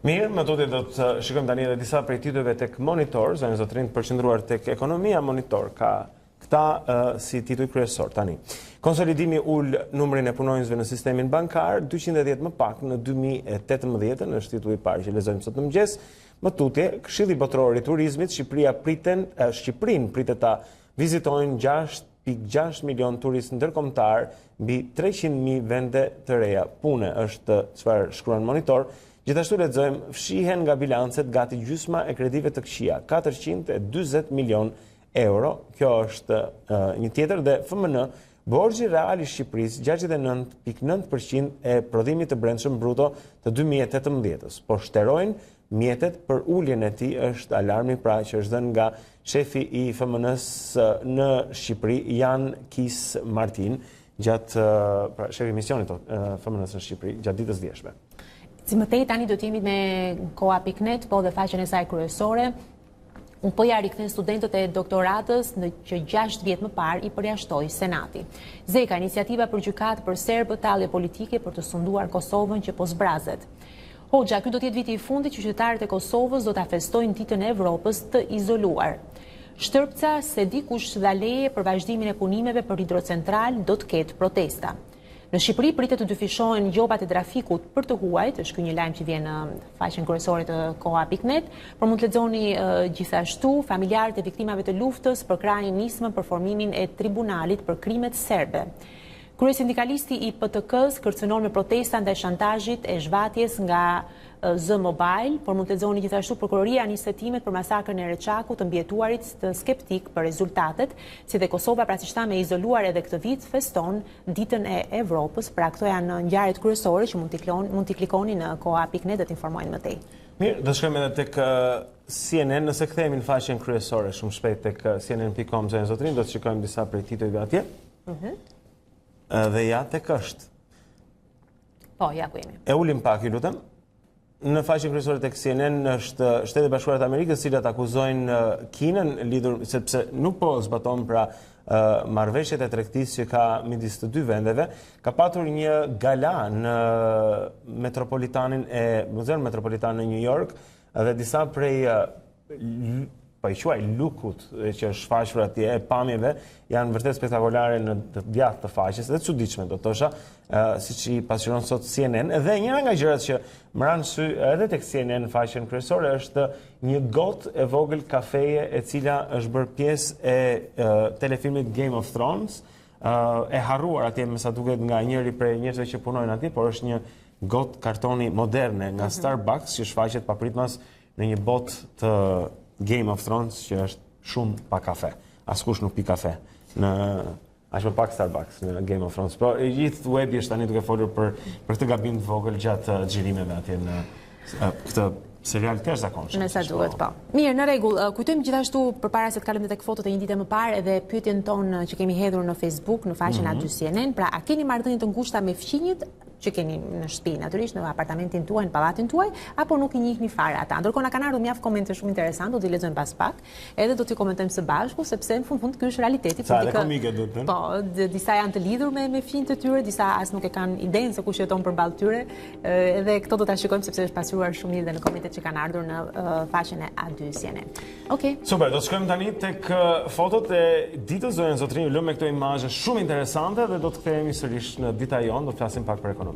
Mirë, më tutje do të shikojmë tani edhe disa prej titujve tek Monitor, zonë zotrin përqendruar tek ekonomia. Monitor ka këta si tituj kryesor tani. Konsolidimi ul numrin e punonjësve në sistemin bankar, 210 më pak në 2018, është titulli i parë që lexojmë sot në mëngjes. Më tutje, Këshilli Botëror i Turizmit, Shqipërinë pritet ta vizitojnë 6.6 milion turistë ndërkombëtar mbi 300.000 vende të reja pune, është çfarë shkruan Monitor. Gjithashtu lexojmë fshihen nga bilancet gati gjysma e kredive të këqija, 440 milion euro. Kjo është një tjetër dhe FMN, borxhi real i Shqipërisë 69.9% e prodhimit të brendshëm bruto të 2018-s, po shterojnë mjetet për uljen e tij, është alarmi pra që është dhënë nga shefi i FMN-s në Shqipëri, Jan Kis Martin, gjatë pra shefi i misionit FMN-s në Shqipëri gjatë ditës djeshme. Si më tej tani do të jemi me koa.net, po dhe faqen e saj kryesore. Unë po ja rikthen studentët e doktoratës në që 6 vjet më parë i përjashtoi Senati. Zeka, iniciativa për gjykatë për serbë, tallje politike për të sunduar Kosovën që po zbrazet. Hoxha, ky do të jetë viti i fundit që qytetarët e Kosovës do ta festojnë ditën e Evropës të izoluar. Shtërpca se dikush dha leje për vazhdimin e punimeve për hidrocentral do të ketë protesta. Në Shqipëri pritet të dyfishohen gjobat e trafikut për të huajt, është ky një lajm që vjen në faqen kryesore të koa.net, por mund të lexoni gjithashtu familjarët e viktimave të luftës përkrahin nismën për formimin e tribunalit për krimet serbe. Kryesindikalisti i PTK-s kërcënon me protesta ndaj shantazhit e zhvatjes nga Z Mobile, por mund të lexoni gjithashtu prokuroria nis hetimet për masakrën e Reçakut të mbijetuarit të skeptik për rezultatet, si dhe Kosova pra siç thamë e izoluar edhe këtë vit feston ditën e Evropës. Pra këto janë ngjarjet kryesore që mund t'i klikoni në koa.net dhe të informojnë më tej. Mirë, do shkojmë edhe tek CNN, nëse kthehemi në faqen kryesore shumë shpejt tek cnn.com zonë zotrin, do të shikojmë disa prej titujve atje. Dhe ja tek është. Po, ja ku jemi. E ulim pak, ju lutem. Në faqen kryesore tek CNN është Shtetet Bashkuara të Amerikës, të cilat akuzojnë Kinën lidhur sepse nuk po zbaton pra marrëveshjet e tregtisë që ka midis të dy vendeve. Ka patur një gala në Muzeun Metropolitan në New York dhe disa prej po i quaj lukut që është shfaqur atje, e pamjeve, janë vërtet spektakolare në të djathtë të faqes, dhe çuditshme do thosha, siç i pasqyron sot CNN, dhe njëra nga gjërat që më ranë sy edhe tek CNN në faqen kryesore është një gotë e vogël kafeje e cila është bërë pjesë e telefilmit Game of Thrones, e harruar atje me sa duket nga njëri prej njerëzve që punojnë atje, por është një gotë kartoni moderne nga Starbucks që shfaqet papritmas në një botë të Game of Thrones që është shumë pa kafe. Askush nuk pi kafe në aq më pak Starbucks në Game of Thrones. Por i gjithë webi është tani duke folur për këtë gabim të vogël gjatë xhirimeve atje në këtë serial të jashtëzakonshëm. Me sa duhet, po. Mirë, në rregull, kujtojmë gjithashtu përpara se të kalojmë tek fotot e një dite më parë edhe pyetjen tonë që kemi hedhur në Facebook, në faqen A2 CNN, pra a keni marrëdhënie të ngushta me fqinjët që keni në shtëpi, natyrisht në apartamentin tuaj, në pallatin tuaj, apo nuk i njihni fare ata. Ndërkohë na kanë ardhur mjaft komente shumë interesante, do t'i lexojmë pas pak, edhe do t'i komentojmë së bashku, sepse në fund ky është realiteti. Po, disa janë të lidhur me fqinjtë e tyre, disa as nuk e kanë idenë se kush jeton përballë tyre, edhe këto do ta shikojmë sepse është pasqyruar shumë mirë dhe në komentet që kanë ardhur në faqen e A2 CNN. Okej. Super, do të shkojmë tani tek fotot e ditës, zonën zotrinj, lëmë me këto imazhe shumë interesante dhe do të kthehemi sërish në Dita Jonë, do të flasim pak për ekonomi.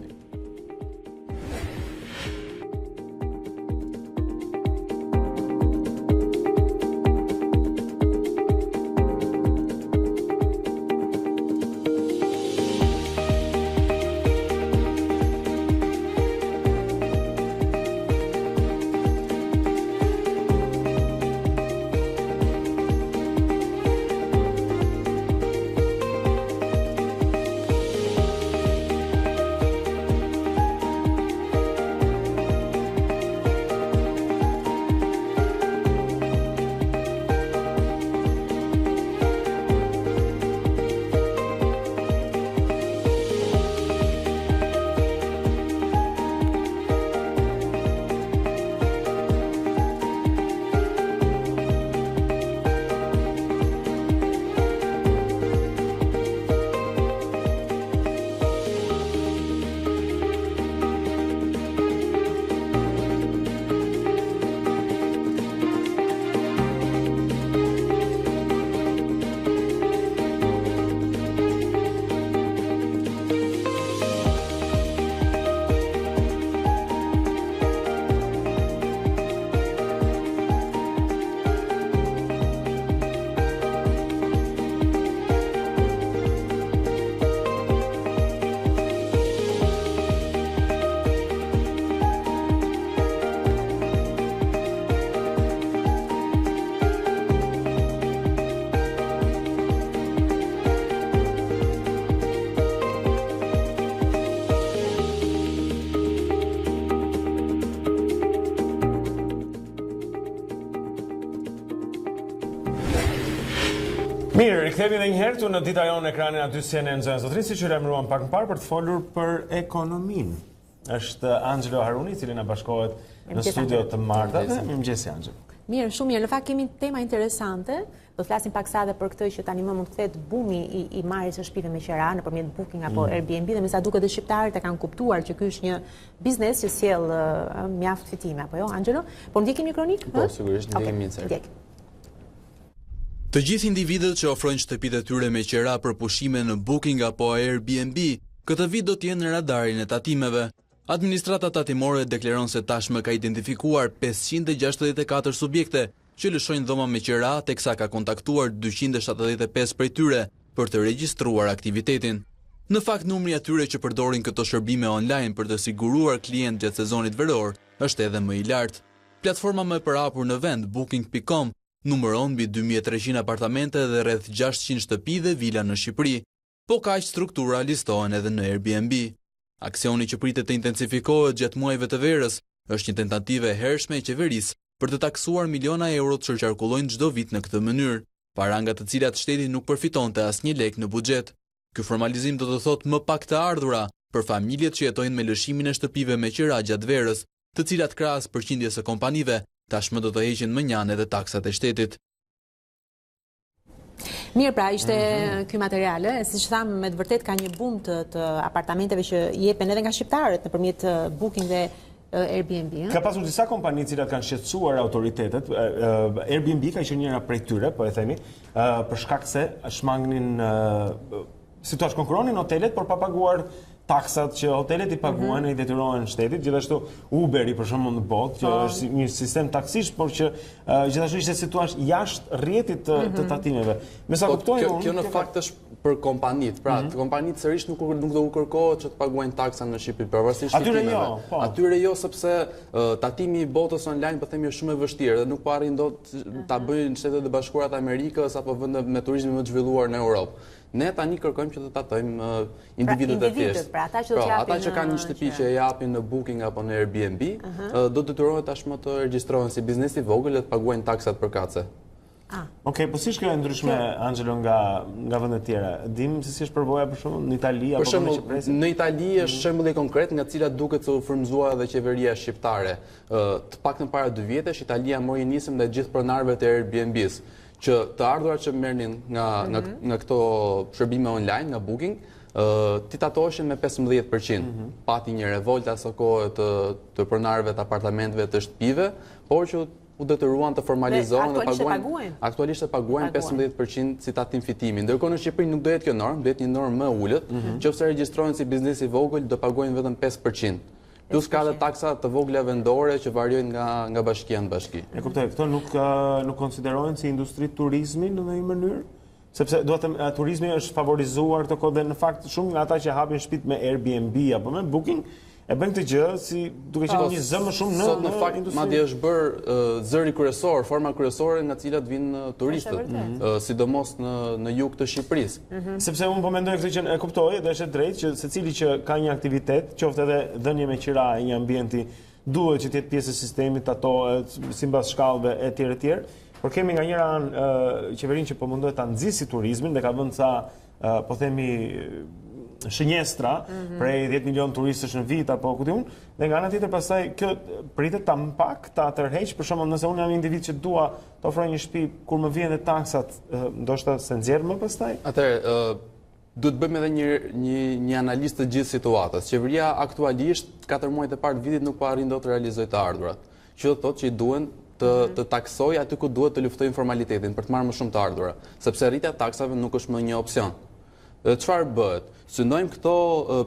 Mirë, rikthehemi edhe një herë në Dita Jonë në ekranin A2 CNN zonën zotrin, siç ju lajmëruam pak më parë për të folur për ekonominë. Është Angelo Haruni, i cili na bashkohet në studio të martave. Mirëmëngjes Angelo. Mirë, shumë mirë. Në fakt kemi tema interesante. Do të flasim pak sa edhe për këtë që tani më mund të kthehet bumi i marrjes së shtëpive me qira nëpërmjet Booking apo Airbnb, dhe me sa duket edhe shqiptarët e kanë kuptuar që ky është një biznes që sjell mjaft fitime, apo jo, Angelo? Po ndjekim një kronik? Po, sigurisht ndjekim një herë. Të gjithë individët që ofrojnë shtëpitë e tyre me qira për pushime në Booking apo Airbnb, këtë vit do të jenë në radarin e tatimeve. Administrata tatimore deklaron se tashmë ka identifikuar 564 subjekte që lëshojnë dhoma me qira, teksa ka kontaktuar 275 prej tyre për të regjistruar aktivitetin. Në fakt, numri atyre që përdorin këto shërbime online për të siguruar klient gjatë sezonit veror është edhe më i lartë. Platforma më e përhapur në vend, Booking.com, numëron mbi 2300 apartamente dhe rreth 600 shtëpi dhe vila në Shqipëri, po kaq struktura listohen edhe në Airbnb. Aksioni që pritet të intensifikohet gjatë muajve të verës është një tentativë e hershme e qeverisë për të taksuar miliona euro që qarkullojnë çdo vit në këtë mënyrë, para nga të cilat shteti nuk përfitonte asnjë lek në buxhet. Ky formalizim do të thotë më pak të ardhura për familjet që jetojnë me lëshimin e shtëpive me qira gjatë verës, të cilat krahas përqindjes së kompanive tashmë do të heqin më njanë edhe taksat e shtetit. Mirë, pra, ishte ky material, siç thamë, me të vërtet ka një bum të apartamenteve që jepen edhe nga shqiptarët nëpërmjet Booking dhe Airbnb. Ka pasur disa kompani të cilat kanë shqetësuar autoritetet. Airbnb ka qenë njëra prej tyre, po e themi, për shkak se shmangnin situash konkuronin hotelet, por pa paguar taksat që hotelet i paguajnë e i detyrohen shtetit, gjithashtu Uberi për shembull në botë, që është një sistem taksish, por që gjithashtu ishte situash jashtë rrjetit të tatimeve. Me sa kuptoj unë, kjo në fakt është për kompanit. Pra, kompanit sërish nuk do u kërkohet që të paguajnë taksa në Shqipëri, përveçse shqiptimeve. Atyre jo, sepse tatimi i botës online, po themi, është shumë e vështirë dhe nuk po arrin dot ta bëjnë Shtetet e Bashkuara të Amerikës apo vende me turizmin më të zhvilluar në Europë. Ne tani kërkojmë që të tatojmë individët e thjeshtë. Ata që kanë një shtëpi që e japin në Booking apo në Airbnb, do detyrohen tashmë të regjistrohen si biznes i vogël dhe të paguajnë taksat përkatëse. Okej, po si është kjo e ndryshme, Angelo, nga vendet tjera? Dim se si është përvoja për shembull në Itali apo në Shqipëri? Në Itali është shembulli konkret nga cilat duket se u frymëzua edhe qeveria shqiptare. Të paktën para 2 vjetesh Italia mori nisëm dhe gjithë pronarëve të Airbnb-s që të ardhurat që merrnin nga këto shërbime online, nga Booking, ti tatoheshin me 15%. Pati një revoltë asaj kohe të pronarëve të apartamenteve të shtëpive, por që u detyruan të formalizohen dhe aktualisht e paguajnë 15% si tatim fitimi. Ndërkohë në Shqipëri nuk do jetë kjo normë, do jetë një normë më ulët, nëse regjistrohen si biznes i vogël do paguajnë vetëm 5%. Plus ka dhe taksa të vogla vendore që variojnë nga bashkia në bashki. E kuptoj, këto nuk konsiderohen si industri turizmi në ndonjë mënyrë? Sepse do të turizmi është favorizuar këto kohë dhe në fakt shumë nga ata që hapin shtëpitë me Airbnb apo me Booking e bën këtë gjë si duke qenë një zë më shumë sot në fakt madje është bërë zëri kryesor, forma kryesore nga cilat vinë turistët, sidomos në jug të Shqipërisë. Sepse unë po mendoj këtë që e kuptoj dhe është e drejtë që secili që ka një aktivitet, qoftë edhe dhënie me qira e një ambienti, duhet që të jetë pjesë e sistemit, tatohet sipas shkallëve etj etj. Por kemi nga njëra anë qeverinë që po mundohet ta nxjisë turizmin dhe ka vënë ca po themi shënjestra prej 10 milion turistësh në vit apo ku diun, dhe nga ana tjetër pastaj kjo pritet ta mpak, ta tërheq, për shembull nëse unë jam një individ që dua të ofroj një shtëpi kur më vjen dhe taksat, ndoshta se nxjerr më pastaj. Atëherë duhet bëjmë edhe një analizë të gjithë situatës. Qeveria aktualisht 4 muajt e parë të vitit nuk po arrin dot të realizojë të ardhurat. Që do të thotë që i duhen të taksoj aty ku duhet të luftojnë formalitetin për të marrë më shumë të ardhura, sepse rritja e taksave nuk është më një opsion. Çfarë bëhet? Synojmë këto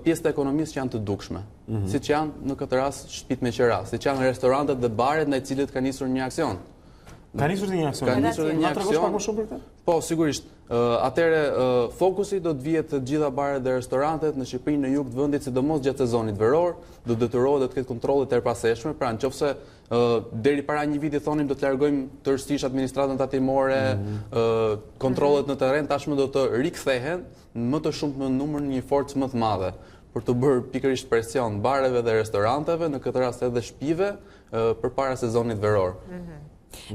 pjesë të ekonomisë që janë të dukshme, siç janë në këtë rast shtëpitë me qira, siç janë restorantet dhe baret ndaj cilët ka nisur një aksion. Ka nisur një aksion. Ka nisur një aksion. Pak më shumë për këtë? Po, sigurisht. Atëherë fokusi do të vihet të gjitha baret dhe restorantet në Shqipëri në jug të vendit, sidomos gjatë sezonit veror, do detyrohet të ketë kontrolle të erpaseshme, pra nëse deri para një viti thonim do të largojmë tërësisht administratën tatimore, kontrollet në terren tashmë do të rikthehen më të shumë në numër një forcë më të madhe për të bërë pikërisht presion bareve dhe restoranteve, në këtë rast edhe shtëpive, përpara sezonit veror.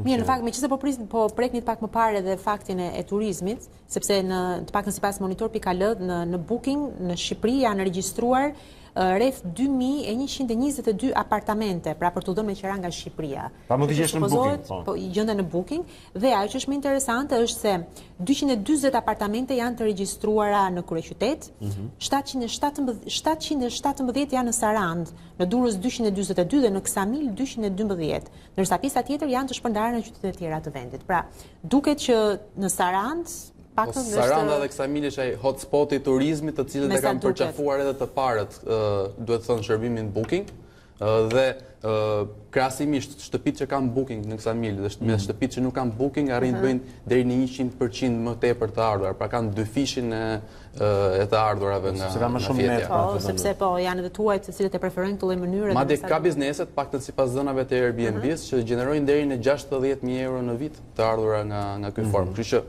Mirë, në fakt, meqenëse po preknit pak më parë edhe faktin e turizmit, sepse të paktën sipas monitor.al në Booking në Shqipëri janë regjistruar rreth 2122 apartamente, pra për të dhënë me qira nga Shqipëria. Pa mund të gjesh në Booking. Po gjenden në Booking dhe ajo që është më interesante është se 240 apartamente janë të regjistruara në kryeqytet, 717 janë në Sarandë, në Durrës 242 dhe në Ksamil 212, ndërsa pjesa tjetër janë të shpërndarë në qytetet e tjera të vendit. Pra, duket që në Sarandë Saranda dhe Ksamil është ai hotspoti i turizmit, të cilët e kanë përqafuar edhe të parët, duhet të thënë shërbimin Booking, dhe krahasimisht shtëpitë që kanë Booking në Ksamil dhe shtëpitë që nuk kanë Booking arrin të bëjnë deri në 100% më tepër të ardhurar, pra kanë 2 fishin e të ardhurave nga fjetja. Po, sepse po janë edhe tuajt të cilët e preferojnë këtë lloj mënyre. Madje ka bizneset, paktën sipas dhënave të Airbnb-s, që gjenerojnë deri në 60.000 euro në vit të ardhura nga ky form. Kështu që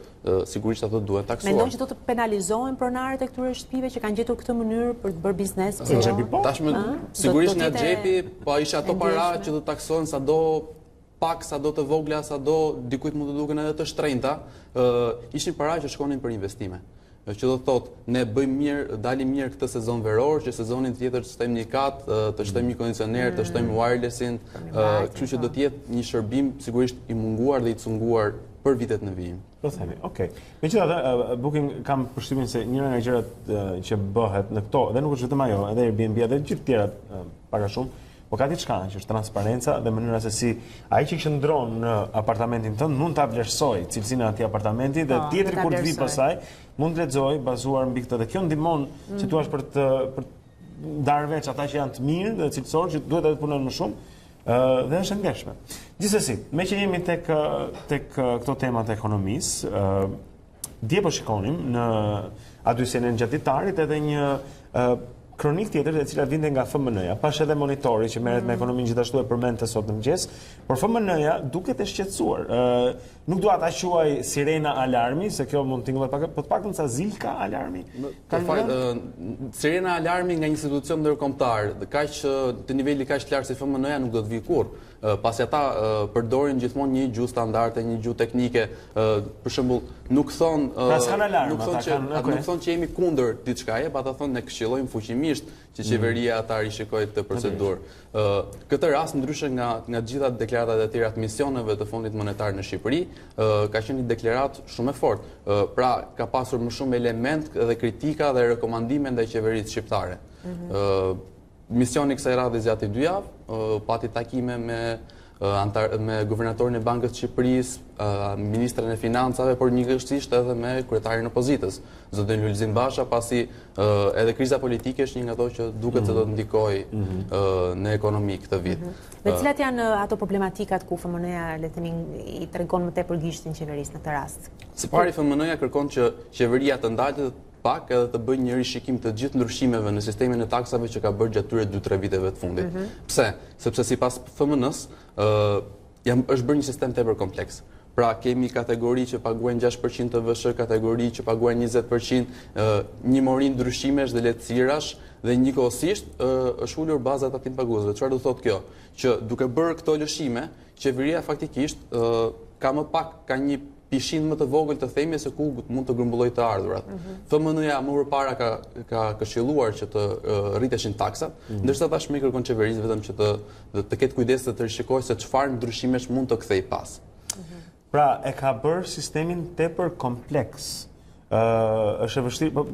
sigurisht ato duhen taksuar. Mendon që do të penalizohen pronarët e këtyre shtëpive që kanë gjetur këtë mënyrë për të bërë biznes? Tashmë sigurisht nga xhepi, po isha ato para që do taksohen sado pak, sado të vogla, sado dikujt mund të duken edhe të shtrenjta, ishin para që shkonin për investime. Që do të thotë, ne bëjmë mirë, dalim mirë këtë sezon veror, që sezonin tjetër të shtojmë një kat, të shtojmë një kondicioner, të shtojmë wirelessin, kështu që do të jetë një shërbim sigurisht i munguar dhe i cunguar për vitet në vijim. Po themi, okay. Megjithatë, Booking kam përshtypjen se njëra nga gjërat që bëhet në këto, dhe nuk është vetëm ajo, edhe Airbnb dhe gjithë tjerat pak a shumë, po ka diçka që është transparenca dhe mënyra se si ai që qëndron në apartamentin tënd mund ta vlerësoj cilësinë e atij apartamenti dhe tjetri kur të vi pasaj mund të lexoj bazuar mbi këtë dhe kjo ndihmon si thua për të ndarë veç ata që janë të mirë dhe cilësor që duhet të punojnë më shumë dhe është e ndershme. Gjithsesi, me që jemi tek këto temat e ekonomisë, dje po shikonim në A2 gjatë ditarit edhe një kronik tjetër e cila vinte nga FMN-ja, pash edhe monitori që merret me ekonominë gjithashtu e përmendte sot në mëngjes, por FMN-ja duket e shqetësuar. Nuk dua ta quaj sirena alarmi, se kjo mund tingëlloj pak, por të paktën sa zilka alarmi. Sirena alarmi nga një institucion ndërkombëtar, kaq të niveli kaq lart si FMN-ja nuk do të vi kurrë. Pasi ata përdorin gjithmonë një gjuhë standarde, një gjuhë teknike, për shembull, nuk thonë që jemi kundër diçkaje, pa ata thonë ne këshillojmë fuqimisht që qeveria ata rishikojë këtë procedurë. Këtë rast ndryshe nga gjitha deklaratat e tjera të misioneve të Fondit Monetar në Shqipëri, ka qenë një deklaratë shumë e fortë. Pra ka pasur më shumë element dhe kritika dhe rekomandime ndaj qeverisë shqiptare. Misioni kësaj radhe zgjati 2 javë, pati takime me guvernatorin e Bankës së Shqipërisë, ministrin e Financave, por njëkohësisht edhe me kryetarin e opozitës, zotin Lulzim Basha, pasi edhe kriza politike është një nga ato që duket se do të ndikojë në ekonomi këtë vit. Dhe cilat janë ato problematikat ku FMN-ja le të themi i tregon më tepër gishtin qeverisë në këtë rast? Së pari FMN-ja kërkon që qeveria të ndalte pak edhe të bëjë një rishikim të gjithë ndryshimeve në sistemin e taksave që ka bërë gjatë 2-3 viteve të fundit. Pse? Sepse sipas FMN-s është bërë një sistem tepër kompleks. Pra kemi kategori që paguajnë 6% të VSH, kategori që paguajnë 20%, një mori ndryshimesh dhe lehtësirash dhe njëkohësisht është ulur baza e tatim paguesve. Çfarë do thotë kjo? Që duke bërë këto lëshime, qeveria faktikisht ka më pak ka një pishin më të vogël të themi se ku mund të grumbulloj të ardhurat. FMN-ja më përpara ka këshilluar që të rriteshin taksat, ndërsa tashmë kërkon qeverisë vetëm që të ketë kujdes të rishikojë se çfarë ndryshimesh mund të kthej pas. Pra e ka bërë sistemin tepër kompleks. Është e vështirë,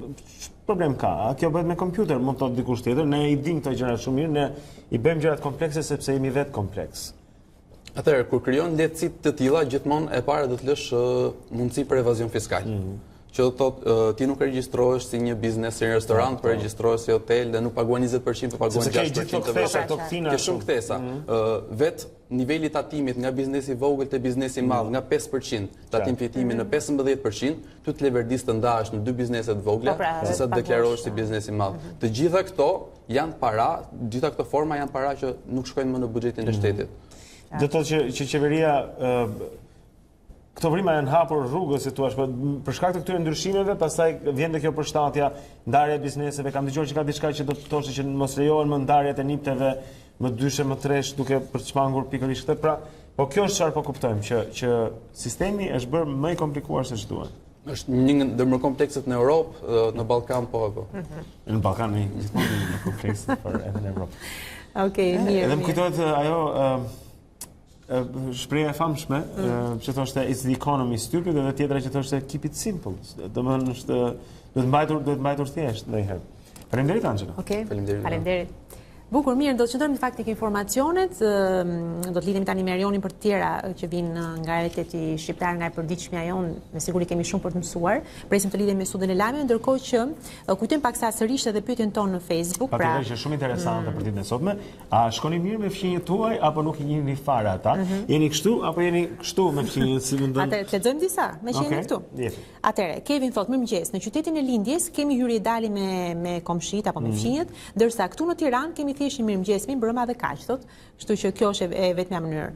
problem ka. Kjo bëhet me kompjuter, mund të thotë dikush tjetër, ne i dimë këto gjëra shumë mirë, ne i bëjmë gjërat komplekse sepse jemi vetë kompleks. Atëherë, kur krijon lehtësi të tilla, gjithmonë e para do të lësh mundësi për evazion fiskal. Që do thotë ti nuk regjistrohesh si një biznes, si një restorant, por regjistrohesh si hotel dhe nuk paguan 20%, por paguan 6% të vetë. Ke shumë kthesa. Vet niveli i tatimit nga biznesi i vogël te biznesi i madh, nga 5% tatim fitimi në 15%, ty të leverdis të ndahesh në 2 biznese të vogla, sesa të deklarohesh si biznes i madh. Të gjitha këto janë para, gjitha këto forma janë para që nuk shkojnë më në buxhetin e shtetit. Do të thotë që qeveria këto vrima janë hapur rrugës, si thua, për shkak të këtyre ndryshimeve, pastaj vjen kjo përshtatja, ndarja e bizneseve, kam dëgjuar që ka diçka që do të thoshte që mos lejohen më ndarjet e nipteve më dyshe më tresh duke përçmangur pikërisht këtë. Pra, po kjo është çfarë po kuptojmë që sistemi është bërë më i komplikuar se ç'duhet. Është një ndër më komplekset në Europë, në Ballkan po. Në Ballkan gjithmonë më kompleks, por edhe në Europë. Okej, mirë. Edhe më kujtohet ajo shpreha e famshme që thoshte it's the economy stupid dhe tjetra që thoshte keep it simple. Domethënë është duhet mbajtur thjesht ndonjëherë. Faleminderit Angela. Okej. Faleminderit. Bukur, mirë, do të qëndrojmë në fakt tek informacionet, do të lidhemi tani me Erionin për të tjera që vinë nga realiteti shqiptar, nga e përditshmja jonë, me siguri kemi shumë për të mësuar. Presim të lidhemi me studën e lajmeve, ndërkohë që kujtojmë paksa sërish edhe pyetjen tonë në Facebook. Patjetër që është shumë interesante për ditën e sotme. A shkoni mirë me fëmijët tuaj apo nuk i njihni fare ata? Jeni kështu apo jeni kështu me fëmijët, si mendon? Atëherë të lexojmë disa, me që jeni këtu. Atëherë, Kevin thotë, mirëmëngjes, në qytetin e lindjes kemi hyrje dali me komshit apo me fëmijët, ndërsa këtu në Tiranë kemi thjesht një mirëmëngjes, mi mbrëma dhe kaq, thotë. Kështu që kjo është e vetmja mënyrë.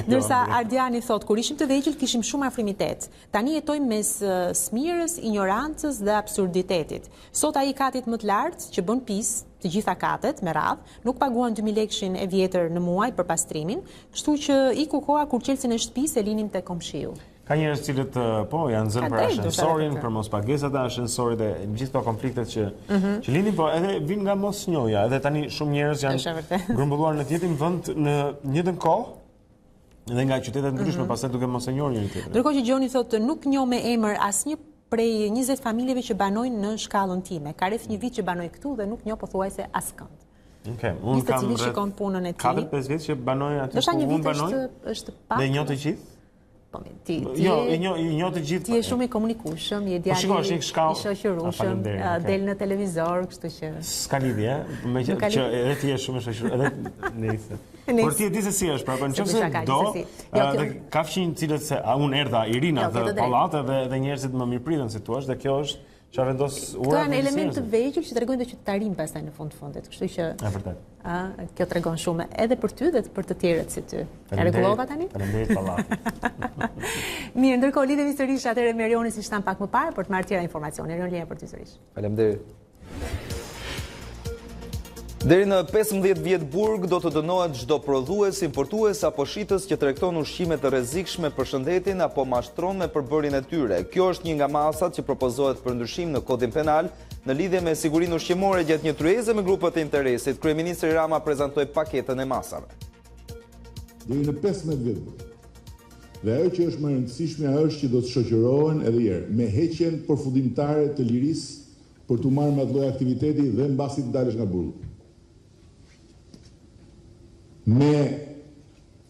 Ndërsa Ardiani thotë, kur ishim të vegjël kishim shumë afrimitet. Tani jetojmë mes smirës, ignorancës dhe absurditetit. Sot ai katit më të lartë që bën pis, të gjitha katet me radhë, nuk paguan 2000 lekëshin e vjetër në muaj për pastrimin, kështu që iku koha kur qelsin e shtëpisë e linim te komshiu. Ka njerëz që cilët janë zënë për ashensorin, për mos pagesat e ashensorit dhe gjithë këto konfliktet që lindin, po edhe vinë nga mosnjohja. Edhe tani shumë njerëz janë grumbulluar në të njëjtin vend në një njëjtën kohë dhe nga qytete të ndryshme, pastaj duke mos e njohur njëri tjetrin. Ndërkohë që Gjoni thotë nuk njoh me emër asnjë prej 20 familjeve që banojnë në shkallën time. Ka rreth një vit që banoj këtu dhe nuk njoh pothuajse askënd. Unë kam cili shikon punën e tij. 4-5 vjet që banoj aty Ndoshta një ku unë vit banoj. është pak. Dhe i njoh të gjithë? Po, ti Jo, i njoh të gjithë. Ti je shumë i komunikueshëm, je djalë i shoqërueshëm, del në televizor, kështu që s'ka lidhje, meqenëse që edhe ti je shumë i shoqërueshëm, edhe nice. Por ti e di se si është, pra, nëse do, ka fqinj cilët se unë erdha Irina dhe pallate dhe njerëzit më mirëpritën si thua, dhe kjo është çfarë vendos ura. Këto janë elementë të vegjël që tregojnë të qytetarin pastaj në fundit, kështu që vërtet. Kjo tregon shumë edhe për ty dhe për të tjerët si ty. E rregullova tani? Faleminderit pallati. Mirë, ndërkohë lidhemi sërish atëherë me Erionin si shtam pak më parë për të marrë tjera informacione. Erion, linja për ty sërish. Faleminderit. Deri në 15 vjet burg do të dënohet çdo prodhues, importues apo shitës që tregton ushqime të rrezikshme për shëndetin apo mashtron me përbërjen e tyre. Kjo është një nga masat që propozohet për ndryshim në Kodin Penal në lidhje me sigurinë ushqimore gjatë një tryeze me grupet e interesit. Kryeministri Rama prezantoi paketën e masave. Deri në 15 vjet. Dhe ajo që është më e rëndësishme është që do të shoqërohen edhe herë me heqjen përfundimtare të lirisë për të marrë me atë lloj aktiviteti dhe mbasi të dalësh nga burgu. Me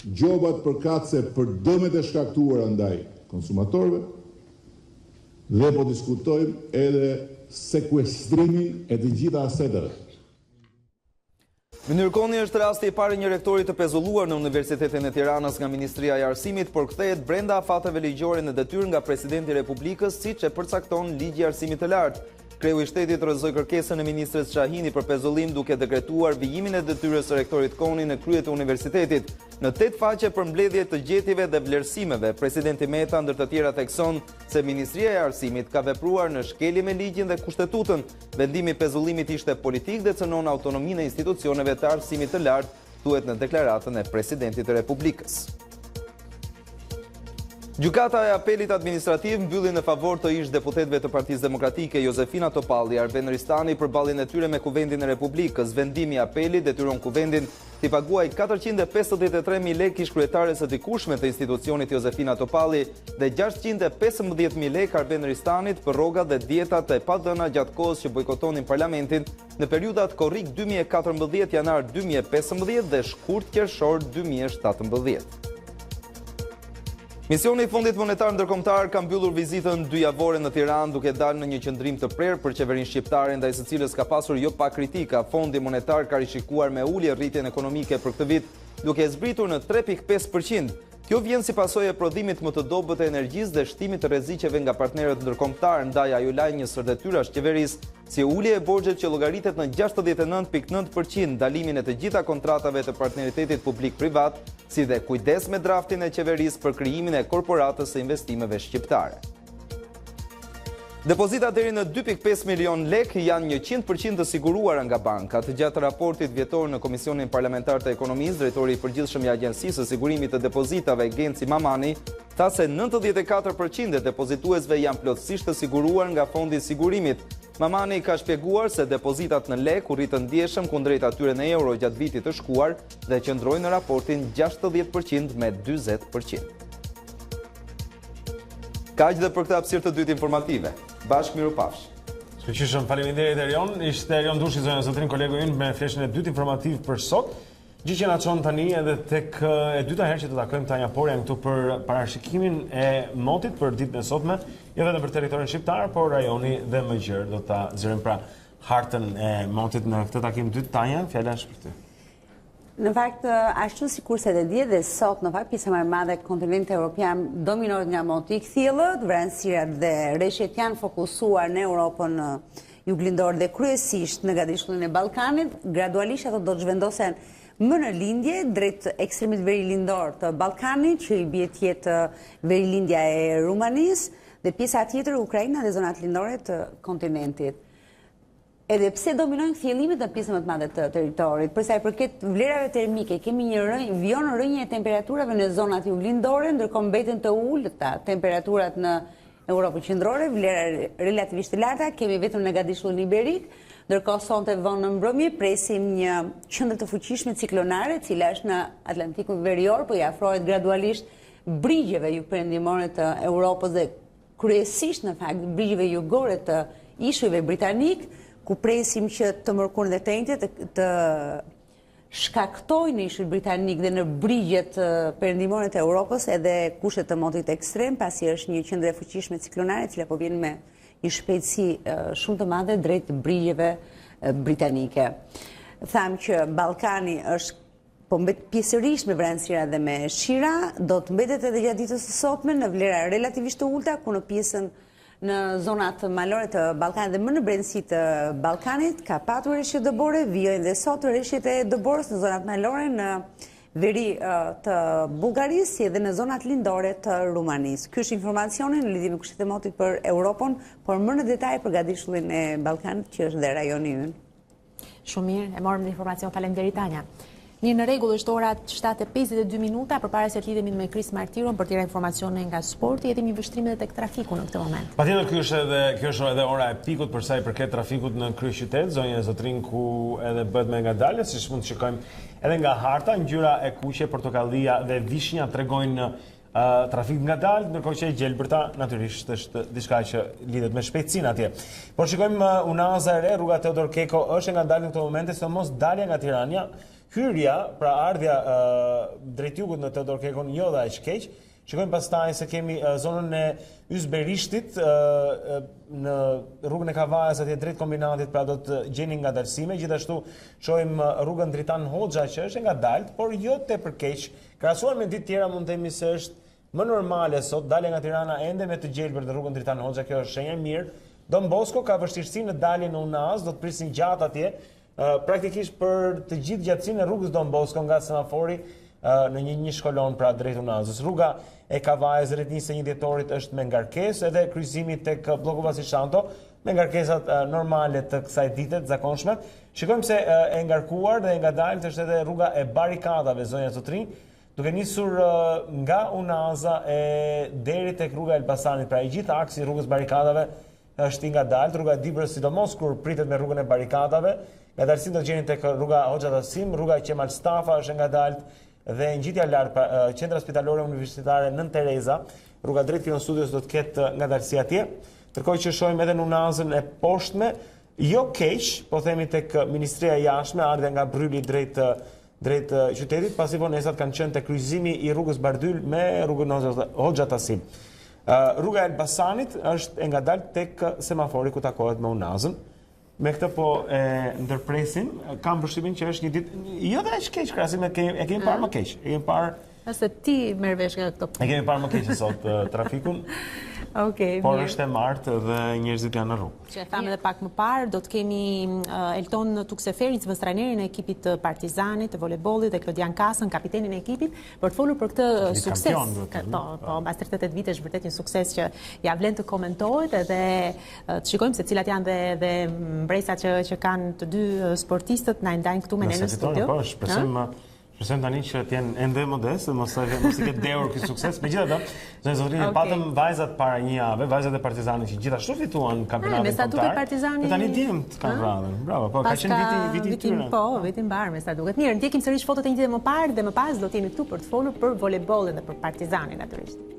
gjobat përkatëse për dëmet e shkaktuara ndaj konsumatorëve dhe po diskutojmë edhe sekuestrimin e të gjitha aseteve. Mënyrkoni është rasti i parë një rektori të pezulluar në Universitetin e Tiranës nga Ministria e Arsimit, por kthehet brenda afateve ligjore në detyrë nga Presidenti i Republikës, siç e përcakton Ligji i Arsimit të Lartë. Kreu i shtetit rrëzoi kërkesën e ministres Shahini për pezullim duke dekretuar vijimin e detyrës së rektorit Koni në krye të universitetit. Në 8 faqe për mbledhje të gjetjeve dhe vlerësimeve, presidenti Meta ndër të tjera thekson se Ministria e Arsimit ka vepruar në shkelje me ligjin dhe kushtetutën. Vendimi i pezullimit ishte politik dhe cënon autonominë e institucioneve të arsimit të lartë, thuhet në deklaratën e presidentit të Republikës. Gjykata e apelit administrativ mbylli në favor të ish deputetëve të Partisë Demokratike Josefina Topalli, Arben Ristani për balljen e tyre me Kuvendin e Republikës. Vendimi i apelit detyron Kuvendin t'i paguaj 453.000 lekë ish-kryetares së dikushme të institucionit Josefina Topalli dhe 615.000 lekë Arben Ristanit për rrogat dhe dietat e padhëna gjatë kohës që bojkotonin parlamentin në periudat korrik 2014 janar 2015 dhe shkurt qershor 2017. Misioni i Fondit Monetar Ndërkombëtar ka mbyllur vizitën 2 javore në Tiranë duke dalë në një qendrim të prerë për qeverinë shqiptare ndaj së cilës ka pasur jo pa kritika. Fondi Monetar ka rishikuar me ulje rritjen ekonomike për këtë vit duke zbritur në 3.5%. Kjo vjen si pasojë e prodhimit më të dobët të energjisë dhe shtimit të rreziqeve nga partnerët ndërkombëtar, ndaj ajo laj një sër detyrash qeverisë, si ulje e borxhet që llogaritet në 69.9%, ndalimin e të gjitha kontratave të partneritetit publik-privat, si dhe kujdes me draftin e qeverisë për krijimin e korporatës së investimeve shqiptare. Depozitat deri në 2.5 milion lek janë 100% të siguruara nga bankat. Gjatë raportit vjetor në Komisionin Parlamentar të Ekonomisë, drejtori i përgjithshëm i Agjencisë së Sigurimit të Depozitave, Genci Mamani, tha se 94% e depozituesve janë plotësisht të siguruar nga Fondi i Sigurimit. Mamani ka shpjeguar se depozitat në lek u rritën ndjeshëm kundrejt atyre në euro gjatë vitit të shkuar dhe qëndrojnë në raportin 60% me 40%. Kaq dhe për këtë hapësirë të dytë informative. Bashkë mirupafsh. Shpëqyshëm, faleminderit Erion. Ishte Erion Dushi, zonja Zotrin, kolegu ynë me fleshën e dytë informativ për sot. Gjë që na çon tani edhe tek e dyta herë që të takojmë Tanja Porja këtu për parashikimin e motit për ditën e sotme, jo vetëm për territorin shqiptar, por rajoni dhe më gjerë. Do ta zërim pra hartën e motit në këtë takim dytë. Tanja, fjala është për ty. Në fakt, ashtu si kurse dhe dje dhe sot, në fakt, pjesa më e madhe kontinenti evropian dominohet nga moti i kthjellët, vranësirat dhe rreshtet janë fokusuar në Europën juglindor dhe kryesisht në gatishmërinë e Ballkanit. Gradualisht ato do të zhvendosen më në lindje drejt ekstremit verilindor të Ballkanit, që i bie të jetë verilindja e Rumanisë dhe pjesa tjetër Ukraina dhe zonat lindore të kontinentit. Edhe pse dominojnë kthjellimet në pjesën më të madhe të territorit, për sa i përket vlerave termike, kemi një rënje e temperaturave në zonat juglindore, ndërkohë mbeten të ulëta temperaturat në Europën qendrore, vlera relativisht të larta, kemi vetëm në gatishmërinë iberik, ndërkohë sonte vonë në mbrëmje presim një qendër të fuqishme ciklonare, e cila është në Atlantikun Verior, po i afrohet gradualisht brigjeve jugperëndimore të Europës dhe kryesisht në fakt brigjeve jugore të ishujve britanik, ku presim që të mërkurën dhe tenjtë të shkaktojnë ishit Britanik dhe në brigjet perëndimore të Europës edhe kushtet të motit ekstrem, pasi është një qendër e fuqishme ciklonare, cila po vjen me një shpejtësi shumë të madhe drejt brigjeve britanike. Tham që Ballkani është po mbet pjesërisht me vranësira dhe me shira, do të mbetet edhe gjatë ditës së sotme në vlera relativisht të ulta, ku në pjesën në zonat malore të Ballkanit dhe më në brendësi të Ballkanit ka patur rreshje dëbore, vijojnë dhe sot rreshjet e dëborës në zonat malore në veri të Bullgarisë si edhe në zonat lindore të Rumanisë. Ky është informacioni në lidhje me kushtet e motit për Europën, por më në detaj për gadishullin e Ballkanit që është dhe rajoni ynë. Shumë mirë, e morëm në informacion. Faleminderit Tanja. Mirë, në rregull, është ora 7:52 minuta, përpara se të lidhemi me Kris Martiron për tjera informacione nga sporti, jemi një vështrim edhe tek trafiku në këtë moment. Patjetër, kjo është edhe ora e pikut për sa i përket trafikut në kryeqytet, zonjën e Zotrin ku edhe bëhet me ngadalje, siç mund të shikojmë edhe nga harta, ngjyra e kuqe, portokallia dhe vishnja tregojnë trafik ngadalë, ndërkohë që e gjelbërta natyrisht është diçka që lidhet me shpejtësinë atje. Por shikojmë unaza e re, rruga Teodor Keko është e ngadalë në këtë moment, sidomos dalja nga Tirana. Hyrja, pra ardhja drejt jugut në Teodor Kekon, jo dhe aq keq. Shikojmë pastaj se kemi zonën e Ysberishtit në rrugën e Kavajës atje drejt kombinatit, pra do të gjeni ngadalësime. Gjithashtu shohim rrugën Dritan Hoxha që është e ngadalt, por jo tepër keq. Krahasuar me ditë tjera mund të themi se është më normale sot, dalja nga Tirana ende me të gjelbër në rrugën Dritan Hoxha, kjo është shenjë e mirë. Don Bosco ka vështirësi në daljen në Unaz, do të prisin gjatë atje. Praktikisht për të gjithë gjatësinë e rrugës Don Bosco nga semafori në një shkolon pra drejt Unazës. Rruga e Kavajës drejt 21 dhjetorit është me ngarkesë, edhe kryqëzimi tek bloku Vasishanto me ngarkesat normale të kësaj dite të zakonshme. Shikojmë se e ngarkuar dhe e ngadalt është edhe rruga e barikadave zonja Zotrin, duke nisur nga Unaza e deri tek rruga Elbasanit, pra i gjithë aksi i rrugës barikadave është i ngadalt, rruga e Dibrës sidomos kur pritet me rrugën e barikadave. Ngadalësinë do të gjeni tek rruga Hoxha Dasim, rruga Qemal Stafa është ngadalt dhe ngjitja lart qendra spitalore universitare Nën Tereza, rruga drejt Kion Studios do të ketë ngadalësi atje. Ndërkohë që shohim edhe në Unazën e poshtme, jo keq, po themi tek Ministria e Jashtme, ardha nga Bryli drejt qytetit, pasi vonesat kanë qenë tek kryqëzimi i rrugës Bardyl me rrugën Hoxha Dasim. Rruga Elbasanit është e ngadalt tek semafori ku takohet me Unazën. Me këtë po e ndërpresim, kam përshtypjen që është një ditë jo dhe aq keq krahasim e kemi parë më keq. E kemi parë Nëse ti merr vesh nga këto. E kemi parë më keq sot trafikun. Okej, por mirë. është e martë dhe njerëzit janë në rrugë. Që e thamë edhe pak më parë, do të kemi Elton Tukseferi, zëvendëstranerin e ekipit të Partizanit, të voleybollit dhe Klodian Kasën, kapitenin e ekipit, për të folur për këtë sukses. Po, mbas 38 vitesh vërtet një sukses që ja vlen të komentohet edhe të shikojmë se cilat janë dhe mbresat që kanë të dy sportistët na ndajnë këtu me ne në studio. Po, shpresojmë tani që të jenë ende modest, mos i ketë dhëur ky sukses. Megjithatë, zonë Zotrin, patëm vajzat para një jave, vajzat e Partizanit që gjithashtu fituan kampionatin kombëtar. Tani dim të kanë radhën. Bravo, po ka qenë viti i tyre. Po, viti mbar me sa duket. Mirë, ndjekim sërish fotot e një ditë më parë dhe më pas do të jemi këtu për të folur për voleybollin dhe për Partizanin natyrisht.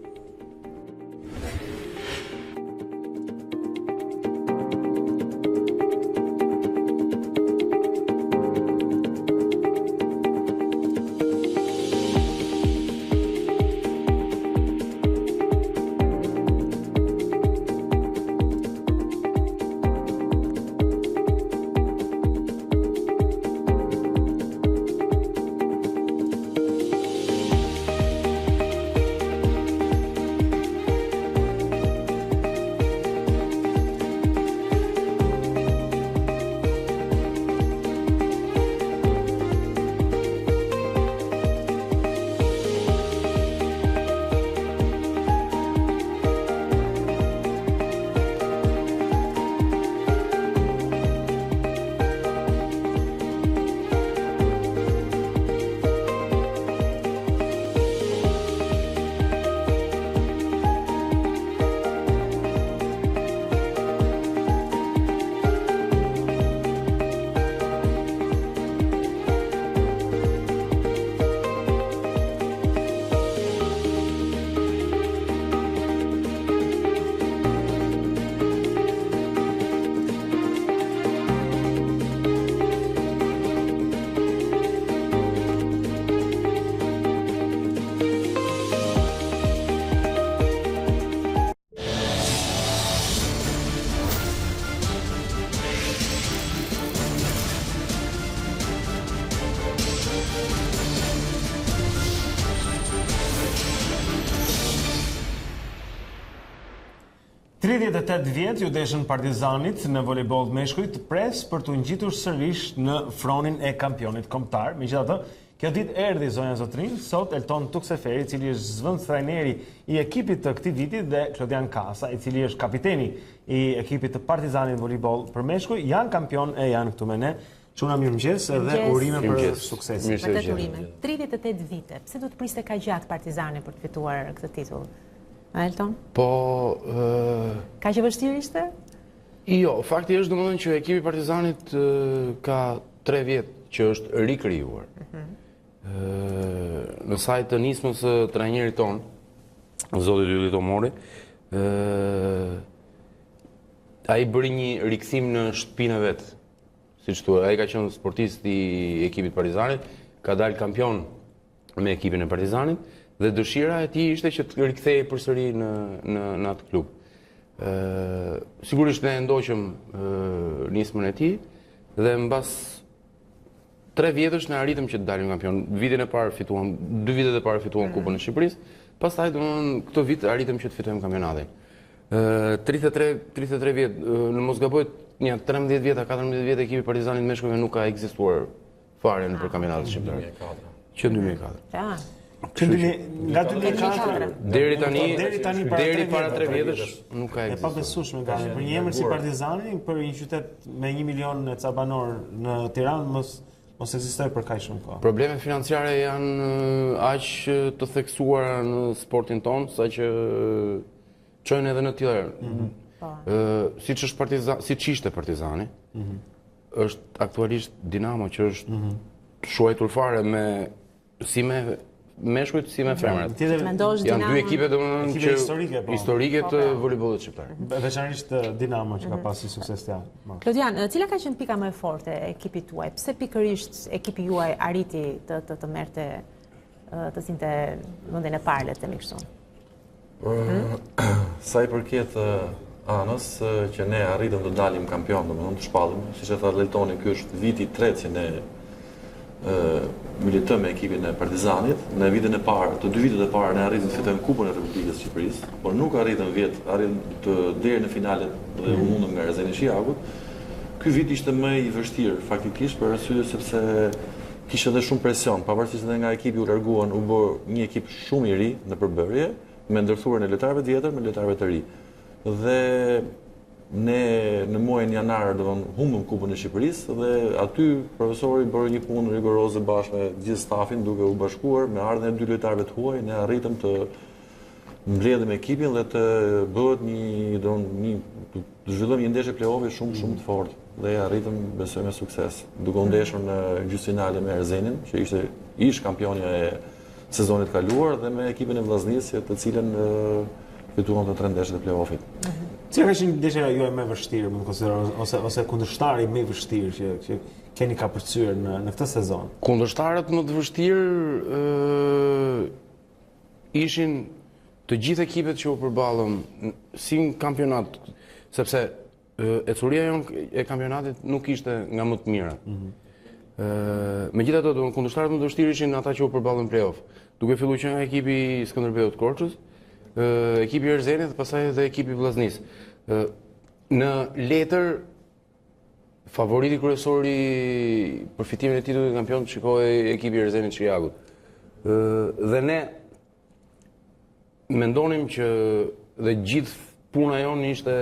38 vjet ju deshën Partizanit në volejboll meshkuj të pres për të ngjitur sërish në fronin e kampionit kombëtar. Megjithatë, kjo ditë erdhi zonja zotrin, sot Elton Tukseferi, i cili është zëvendës trajneri i ekipit të këtij viti, dhe Klodian Kasa, i cili është kapiteni i ekipit të Partizanit volejboll për meshkuj, janë kampion e janë këtu me ne. Çuna mirëmëngjes edhe urime për sukses. Vërtet urime. 38 vite. Pse do të priste kaq gjatë Partizani për të fituar këtë titull? Elton? Po... Ka që vështirë ishte? Jo, fakti është domethënë që ekipi Partizanit ka 3 vjet që është rikrijuar. Në sajt të nismës së trajnerit ton, zoti Dita Jonë, ai bëri një rikthim në shtëpinë e vet. Siç thua, ai ka qenë sportist i ekipit Partizanit, ka dalë kampion me ekipin e Partizanit, dhe dëshira e tij ishte që të rikthehej përsëri në atë klub. Sigurisht ne ndoqëm nismën e tij dhe mbas 3 vjetësh ne arritëm që të dalim kampion. Vitin e parë fituam, 2 vitet e parë fituam Kupën e Shqipërisë, pastaj domethënë këtë vit arritëm që të fitojmë kampionatin. 33 vjet, në mos gaboj, një 13 vjet, 14 vjet ekipi Partizanit meshkujve nuk ka ekzistuar fare në kampionatin shqiptar. Që 2004. Nga 2004 deri tani para 3 vjetësh nuk ka ekzistuar. E pabesueshme gati. Për një emër si Partizani, për një qytet me 1 milion e ca banor në Tiranë, mos ekzistoi për kaq shumë kohë. Problemet financiare janë aq të theksuara në sportin ton, saqë çojnë edhe në tjetër. Siç ishte Partizani, është aktualisht Dinamo që është shuajtur fare si me meshkujt si me femrat. Janë 2 ekipe domethënë që historike të voleybollit shqiptar. Veçanërisht Dinamo që ka pasur sukses të madh. Klodian, cila ka qenë pika më e forte e ekipit tuaj? Pse pikërisht ekipi juaj arriti të merrte të sinte vendin e parë, le të themi kështu? Sa i përket anës që ne arritëm të dalim kampion, domethënë të shpallëm, siç e tha Eltoni, ky është viti i tretë që ne militëm me ekipin e Partizanit. Në vitin e parë, të 2 vitet e parë, ne arritëm të fitojmë Kupën e Republikës së Shqipërisë, por nuk arritëm të deri në finalet dhe u mundëm nga Rezeni Shiagut. Ky vit ishte më i vështirë faktikisht për arsye sepse kishte edhe shumë presion, pavarësisht edhe nga ekipi u larguan, u bë një ekip shumë i ri në përbërje, me ndërthurjen e lojtarëve të vjetër me lojtarëve të ri. Dhe ne në muajin janar humbëm Kupën e Shqipërisë dhe aty profesori bëri një punë rigoroze bashkë me gjithë stafin, duke u bashkuar me ardhen e 2 lojtarëve të huaj, ne arritëm të mbledhim ekipin dhe të bëhet të zhvillojmë një ndeshje play-offi shumë të fortë dhe arritëm besoj me sukses. Duke u ndeshur në gjysmëfinale me Erzenin, që ish kampionja e sezonit kaluar, dhe me ekipin e Vllaznisë, të cilën fituan të 3 ndeshjet e play-offit. Cila ka qenë ndeshja juaj më e vështirë, më konsideron, ose kundërshtari më i vështirë që keni ka përcyer në këtë sezon? Kundërshtarët më të vështirë ishin të gjithë ekipet që u përballëm si në kampionat, sepse ecuria jonë e kampionatit nuk ishte nga më të mirat. Megjithatë, kundërshtarët më të vështirë ishin ata që u përballën play-off, duke filluar që nga ekipi Skënderbeut Korçës, ekipi Erzenit dhe pastaj edhe ekipi Vllaznisë. Në letër, favoriti kryesori për fitimin e titullit kampion shikohej ekipi Erzenit Shiagut. Dhe ne mendonim që dhe gjithë puna jonë ishte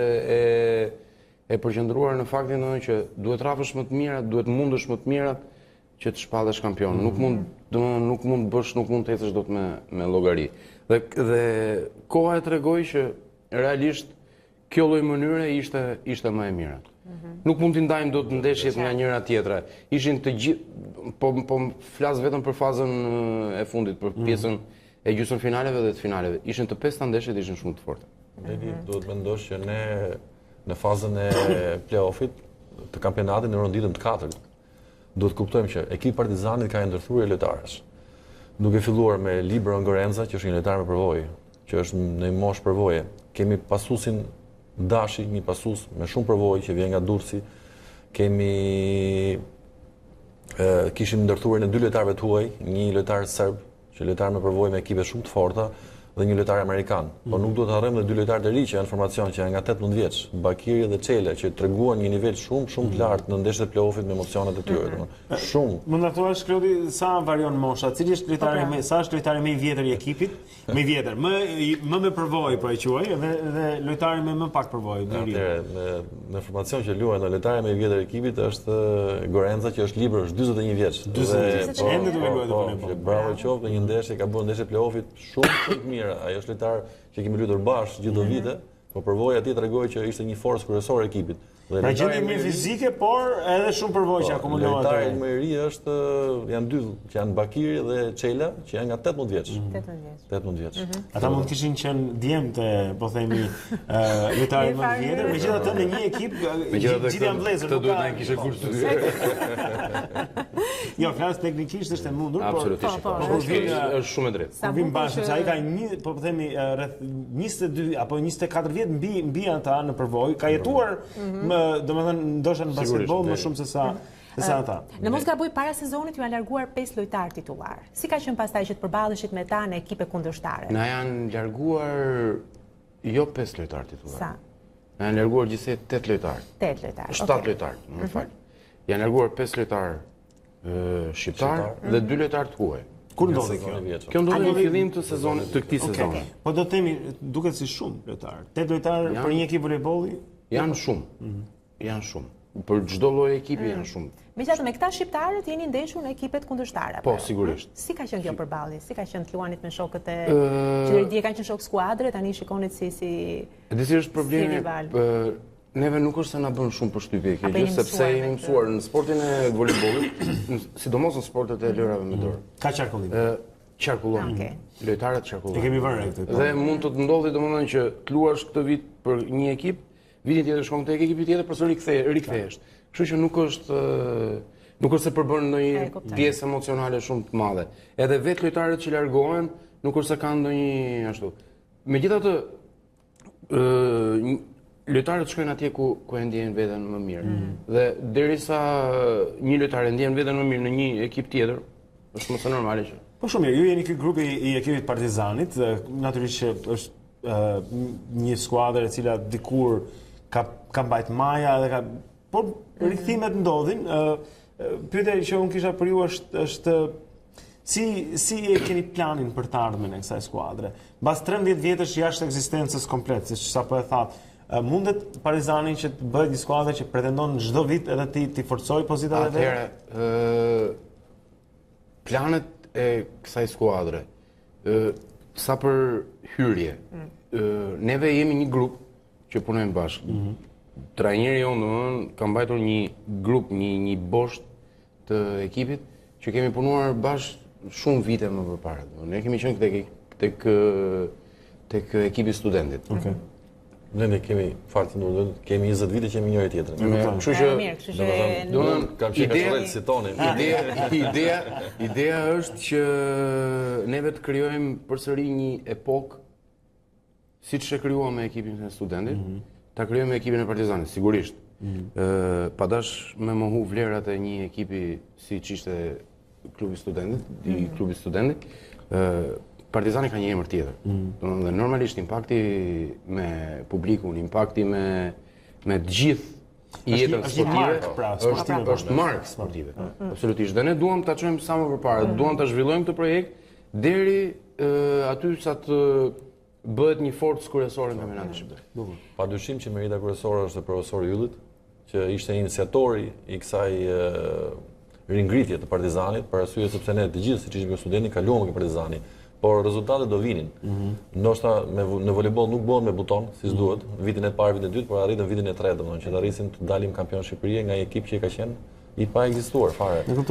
e përqendruar në faktin që duhet rafësh më të mirat, duhet mundesh më të mirat që të shpallesh kampion. Nuk mund të ecësh dot me llogari. Dhe koha e tregoi që realisht kjo lloj mënyre ishte më e mira. Nuk mund t'i ndajmë dot ndeshjet nga njëra tjetra. Ishin të gjithë, po flas vetëm për fazën e fundit, për pjesën e gjysmëfinaleve dhe të finaleve. Ishin të 5 ndeshjet ishin shumë të forta. Duhet mendosh që ne në fazën e play-offit të kampionatit në ronditën të 4 duhet kuptojmë që ekipi Partizanit ka ndërthurje lojtarësh. Duke filluar me Libero Ngorenza, që është një lojtar me përvojë, që është në një moshë përvoje. Kemi pasusin Dashi, një pasus me shumë përvojë që vjen nga Durrësi. Kishim ndërthurjen e 2 lojtarëve të huaj, një lojtar serb, që lojtar me përvojë me ekipe shumë të forta, dhe një lojtar amerikan. Po nuk duhet të harrojmë dhe 2 lojtarë të ri që janë formacion që janë nga 18 vjeç, Bakiri dhe Çela, që treguan një nivel shumë të lartë në ndeshjet e play-offit me emocionet e tyre. Shumë. Mund ta thuash Klodi sa varion mosha, cili është lojtari më, sa është lojtari më i vjetër i ekipit? Më i vjetër, më me përvojë po e quaj, dhe lojtari më pak përvojë, më i ri. Në formacion që luajnë lojtari më i vjetër i ekipit është Gorenza që është libër, është 41 vjeç. 41 vjeç. Ende duke luajtur voleybol. Bravo qoftë, në një ndeshje ka bërë ndeshje play-offit shumë të mirë. Ajo është lojtar që kemi luajtur bashkë gjithë vite, po përvoja atij tregoi që ishte një forcë kryesore e ekipit. Pra gjendje mirë fizike, por edhe shumë përvojë që akumulohet. Lojtari më i ri janë 2 që janë Bakiri dhe Çela, që janë nga 18 vjeç. 18 vjeç. Ata mund të kishin qenë djemtë, po themi, lojtarë më të vjetër, megjithatë në një ekip gjithë janë vëllezër. Të duhet na kishe kushtuar. Jo, flas teknikisht është e mundur, por është shumë e drejtë. Sa vim bashkë, ai ka po themi rreth 22 apo 24 vjet mbi ata në përvojë, ka jetuar domethënë ndoshta në basketboll më shumë se sa ata. Në mos gaboj, para sezonit ju janë larguar 5 lojtarë titullar. Si ka qenë pastaj që të përballeshit me ta në ekipe kundërshtare? Na janë larguar jo 5 lojtarë titullar. Sa? Na janë larguar gjithsej 8 lojtarë. 8 lojtarë. 7 lojtarë, më fal. Janë larguar 5 lojtarë shqiptar dhe 2 lojtarë të huaj. Kur ndodhi kjo? Kjo ndodhi në fillim të sezonit, të këtij sezoni. Po do të themi, duket si shumë lojtarë. 8 lojtarë për një ekip voleybolli? Janë shumë. Janë shumë. Për çdo lloj ekipi janë shumë. Megjithatë me këta shqiptarët jeni ndeshur në ekipet kundërshtare. Po, sigurisht. Si ka qenë kjo përballje? Si ka qenë të luanit me shokët e që deri kanë qenë shok skuadre, tani shikonit si Disi është problemi. Neve nuk është se na bën shumë përshtypje kjo gjë, sepse jemi mësuar në sportin e voleybollit, sidomos në sportet e lojrave me dorë. Ka qarkullim. Qarkullon. Lojtarët qarkullon. E kemi vënë këtë. Dhe mund të ndodhi domethënë që të luash këtë vit për një ekip, vitin tjetër shkon tek ekipi tjetër, përsëri rikthehesh. Kështu që nuk është se përbën ndonjë pjesë emocionale shumë të madhe. Edhe vetë lojtarët që largohen nuk është se kanë ndonjë ashtu. Megjithatë, lojtarët shkojnë atje ku e ndjejnë veten më mirë. Dhe derisa një lojtar e ndjen veten më mirë në një ekip tjetër, është më së normale që. Po shumë mirë, ju jeni ky grupi i ekipit Partizanit, natyrisht që është një skuadër e cila dikur ka mbajt maja dhe ka, por rikthimet ndodhin. Pyetja që unë kisha për ju është si e keni planin për të ardhmen e kësaj skuadre? Mbas 13 vjetësh jashtë ekzistencës komplet, siç sapo e thatë, mundet Partizani që të bëhet një skuadër që pretendon çdo vit edhe ti forcoj pozitat e vet? Atëherë, planet e kësaj skuadre, sa për hyrje, neve jemi një grup që punojmë bashkë. Trajneri jonë ka mbajtur një grup, një bosht të ekipit që kemi punuar bashkë shumë vite më përpara. Ne kemi qenë tek ekipi studentit. Ne kemi farë të ndurë, kemi 20 vite që jemi njëri tjetrin. Kështu që kam qenë kashorret si toni. Ideja është që neve të krijojmë përsëri një epokë siç e krijuam me ekipin e studentit, ta krijojmë me ekipin e Partizanit, sigurisht. Padash me mohu vlerat e një ekipi siç ishte klubi studentit, Partizani ka një emër tjetër. Dhe normalisht impakti me publikun, impakti me të gjithë jetën sportive është markë sportive. Absolutisht. Dhe ne duam ta çojmë sa më përpara, duam ta zhvillojmë këtë projekt deri aty sa të bëhet një forcë kryesore në kampionatin shqiptar. Padyshim që merita kryesore është e profesor Yllit, që ishte iniciatori i kësaj ringritje të Partizanit, për arsye sepse ne të gjithë siç ishim studentë kaluam me Partizani. Por rezultatet do vinin. Ndoshta në voleyboll nuk bëhen me buton, siç duhet, vitin e parë, vitin e dytë, por arritën vitin e tretë, domethënë që të arrisin të dalim kampion Shqipërie nga një ekip që ka qenë i pa ekzistuar fare. Nuk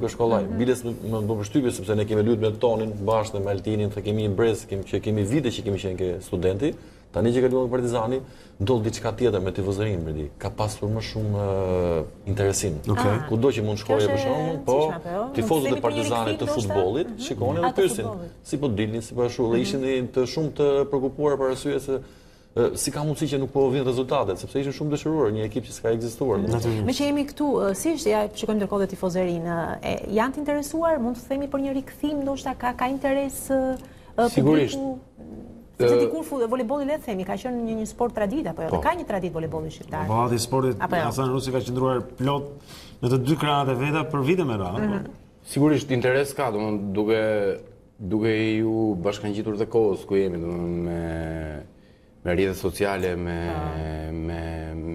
është kollaj. Biles më bë përshtypje sepse ne kemi luajtur me Tonin bashkë me Altinin, të kemi një brez që kemi vite që kemi qenë ke studenti. Tani që ka luajtur Partizani, ndodh diçka tjetër me tifozërinë, bredi. Ka pasur më shumë interesim. Kudo që mund shkojë për shkakun, po tifozët e Partizanit të futbollit shikonin dhe pyesin si po dilnin, si po ashtu, dhe ishin të shumë të shqetësuar për arsye se si ka mundësi që nuk po vijnë rezultatet, sepse ishin shumë dëshiruar, një ekip që s'ka ekzistuar. Me që jemi këtu, si është, ja shikojmë ndërkohë dhe tifozërinë, janë të interesuar, mund të themi për një rikthim, ndoshta ka interes Sigurisht. Sepse dikur volejbolli le të themi ka qenë një sport tradit apo jo? Ka një tradit volejbolli shqiptar. Vallati i sportit Hasan Rusi ka qëndruar plot në të dy krahat e veta për vite me radhë. Sigurisht interes ka, duke ju bashkangjitur dhe kohës ku jemi, me rrjetet sociale, me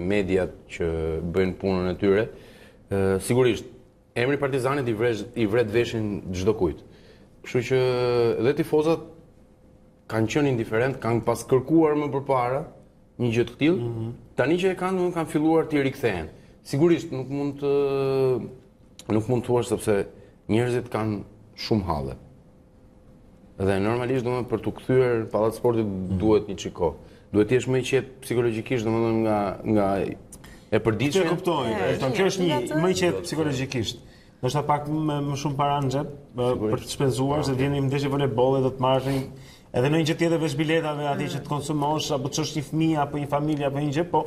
mediat që bëjnë punën e tyre, sigurisht emri Partizanit i vret veshin çdo kujt. Kështu që dhe tifozat kanë qenë indiferent, kanë pas kërkuar më përpara një gjë të tillë, tani që e kanë filluar të rikthehen. Sigurisht nuk mund të thuash sepse njerëzit kanë shumë halle. Dhe normalisht domethënë për të kthyer pallat sportit duhet një çiko. Duhet të jesh më i qetë psikologjikisht domethënë nga e përditshme. Që kuptoj. Kjo është një më i qetë psikologjikisht. Ndoshta pak më shumë para në xhep për të shpenzuar, se vjen një ndeshje volejbolli do të marrësh edhe në një gjë tjetër veç biletave aty që të konsumosh apo të çosh një fëmijë apo një familje apo një gjë, po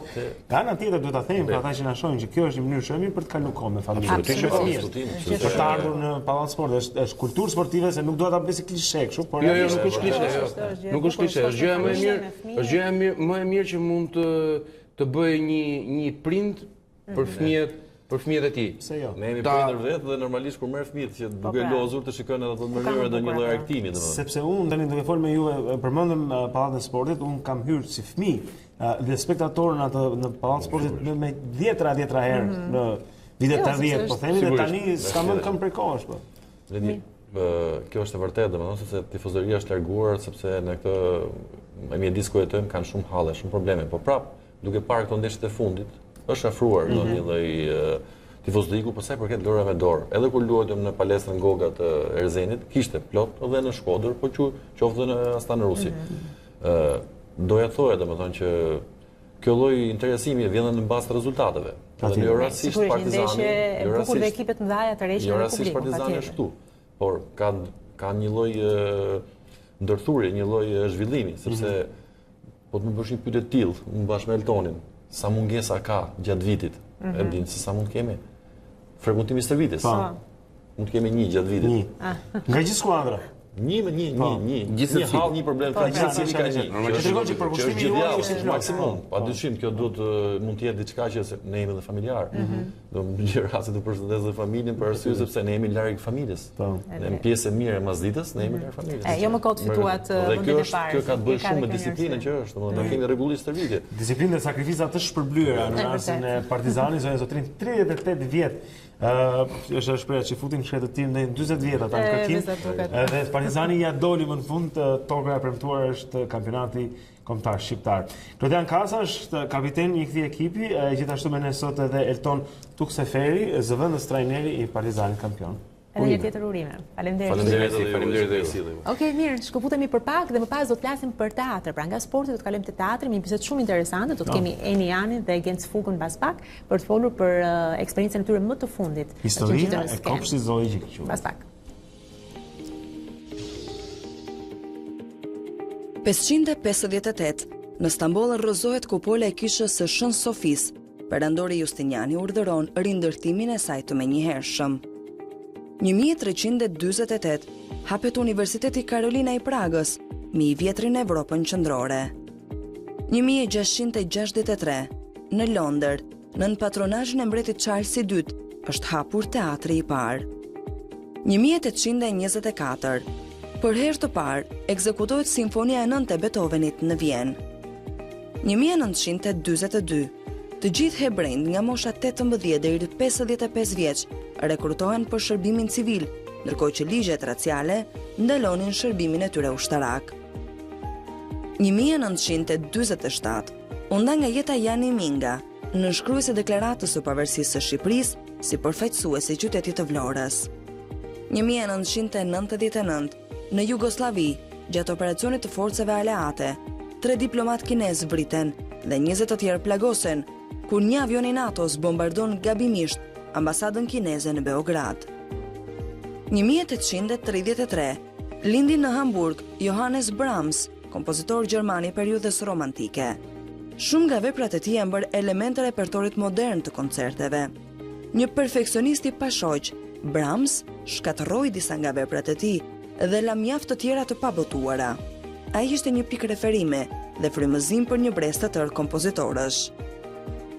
ka ana tjetër duhet ta them për ata që na shohin që kjo është një mënyrë shumë e mirë për të kaluar kohë me familjen. Për të ardhur në pallat sporti është kulturë sportive, se nuk dua ta bëj si klishe kështu, por jo, nuk është klishe. Nuk është klishe, është gjëja më e mirë, është gjëja më e mirë që mund të bëjë një prind për fëmijët e tij. Pse jo? Ne jemi prindër vetë dhe normalisht kur merr fëmijët që duke lozur të shikojnë edhe ato mënyra do një lloj argëtimi domethënë. Sepse unë tani duke folur me juve përmendëm pallatin e sportit, unë kam hyrë si fëmijë dhe spektator në pallatin e sportit me 10 herë në vitet 80, po themi, dhe tani s'ka më këmbë prej kohësh po. Kjo është e vërtetë, domethënë sepse tifozeria është larguar sepse në këtë mjedis ku jetojmë kanë shumë halle, shumë probleme, po prap duke parë këto ndeshjet e fundit është afruar në një lloj tifozliku për sa i përket lojrave dorë. Edhe kur luajtëm në palestrën Goga të Erzenit, kishte plot edhe në Shkodër, po qoftë në Astan Rusi. Doja thoya domethënë që kjo lloj interesimi vjen në bazë të rezultateve. Dhe jo rastisht Partizani, jo rastisht dhe ekipet mëdha të rreshtë në publik. Partizani është këtu, por ka një lloj ndërthurje, një lloj zhvillimi, sepse po të më bësh një pyetje të tillë, unë bashkë me Eltonin, sa mungesa ka gjatë vitit? E din se sa mund të kemi? Frekuentimi i stërvites. Mund të kemi një gjatë vitit. Nga gjithë skuadra. Një. Gjithsesi një problem ka gjithsesi ka një. Që tregon që përkushtimi juaj është maksimum. Padyshim kjo mund të jetë diçka që ne jemi dhe familjar. Do në një rast të përshëndes dhe familjen për arsye sepse ne jemi larg familjes. Ne jemi pjesë e mirë e masditës, ne jemi larg familjes. Jo më kot fituat vendin e parë. Kjo ka të bëjë shumë me disiplinën që është, domethënë ne kemi rregullisht stërvitje. Disiplinë dhe sakrifica të shpërblyera në rastin e Partizanit, zonë zotrin 38 vjet. Është shpreha që futin shkretët tim në 40 vjet ata në kërkim. Dhe Partizani ja doli më në fund, toka e premtuar është kampionati kombëtar shqiptar. Klodian Kasa është kapiten i këtij ekipi, gjithashtu me ne sot edhe Elton Tukseferi, zëvendës trajneri i Partizanit kampion. Edhe një tjetër urime. Faleminderit. Okej, mirë, shkëputemi për pak dhe më pas do të flasim për teatr. Pra nga sporti do të kalojmë te teatri, një bisedë shumë interesante, do të kemi Eni Janin dhe Genc Fukun mbas pak për të folur për eksperiencën e tyre më të fundit. Historia e kopshtit zoologjik. Mbas pak. 558, në Stamboll rrëzohet kupola e kishës së Shën Sofis. Perandori Justiniani urdhëron rindërtimin e saj të menjëhershëm. 1348 hapet Universiteti Karolina i Pragës, mi i vjetrin Evropën qendrore. 1663 në Londër, nën patronazhin e mbretit Charles II, është hapur teatri i parë. 1824 për herë të parë ekzekutohet Simfonia e 9 e Beethovenit në Vjenë. 1942 të gjithë hebrejt nga mosha 18 deri 55 vjeç rekrutohen për shërbimin civil, ndërkohë që ligjet raciale ndalonin shërbimin e tyre ushtarak. 1947 u nda nga jeta Jani Minga, nënshkruese deklaratës së pavarësisë së Shqipërisë si përfaqësuesi i qytetit të Vlorës. 1999 në Jugosllavi, gjatë operacionit të forcave aleate, 3 diplomat kinez vriten dhe 20 të tjerë plagosen, kur një avion i NATO-s bombardon gabimisht ambasadën kineze në Beograd. 1833 lindi në Hamburg Johannes Brahms, kompozitor gjerman i periudhës romantike. Shumë nga veprat e tij janë bërë elemente e repertorit modern të koncerteve. Një perfeksionist i pashoq, Brahms shkatërroi disa nga veprat e tij dhe la mjaft të tjera të pabotuara. ai ishte një pikë referime dhe frymëzim për një brez të tërë kompozitorësh.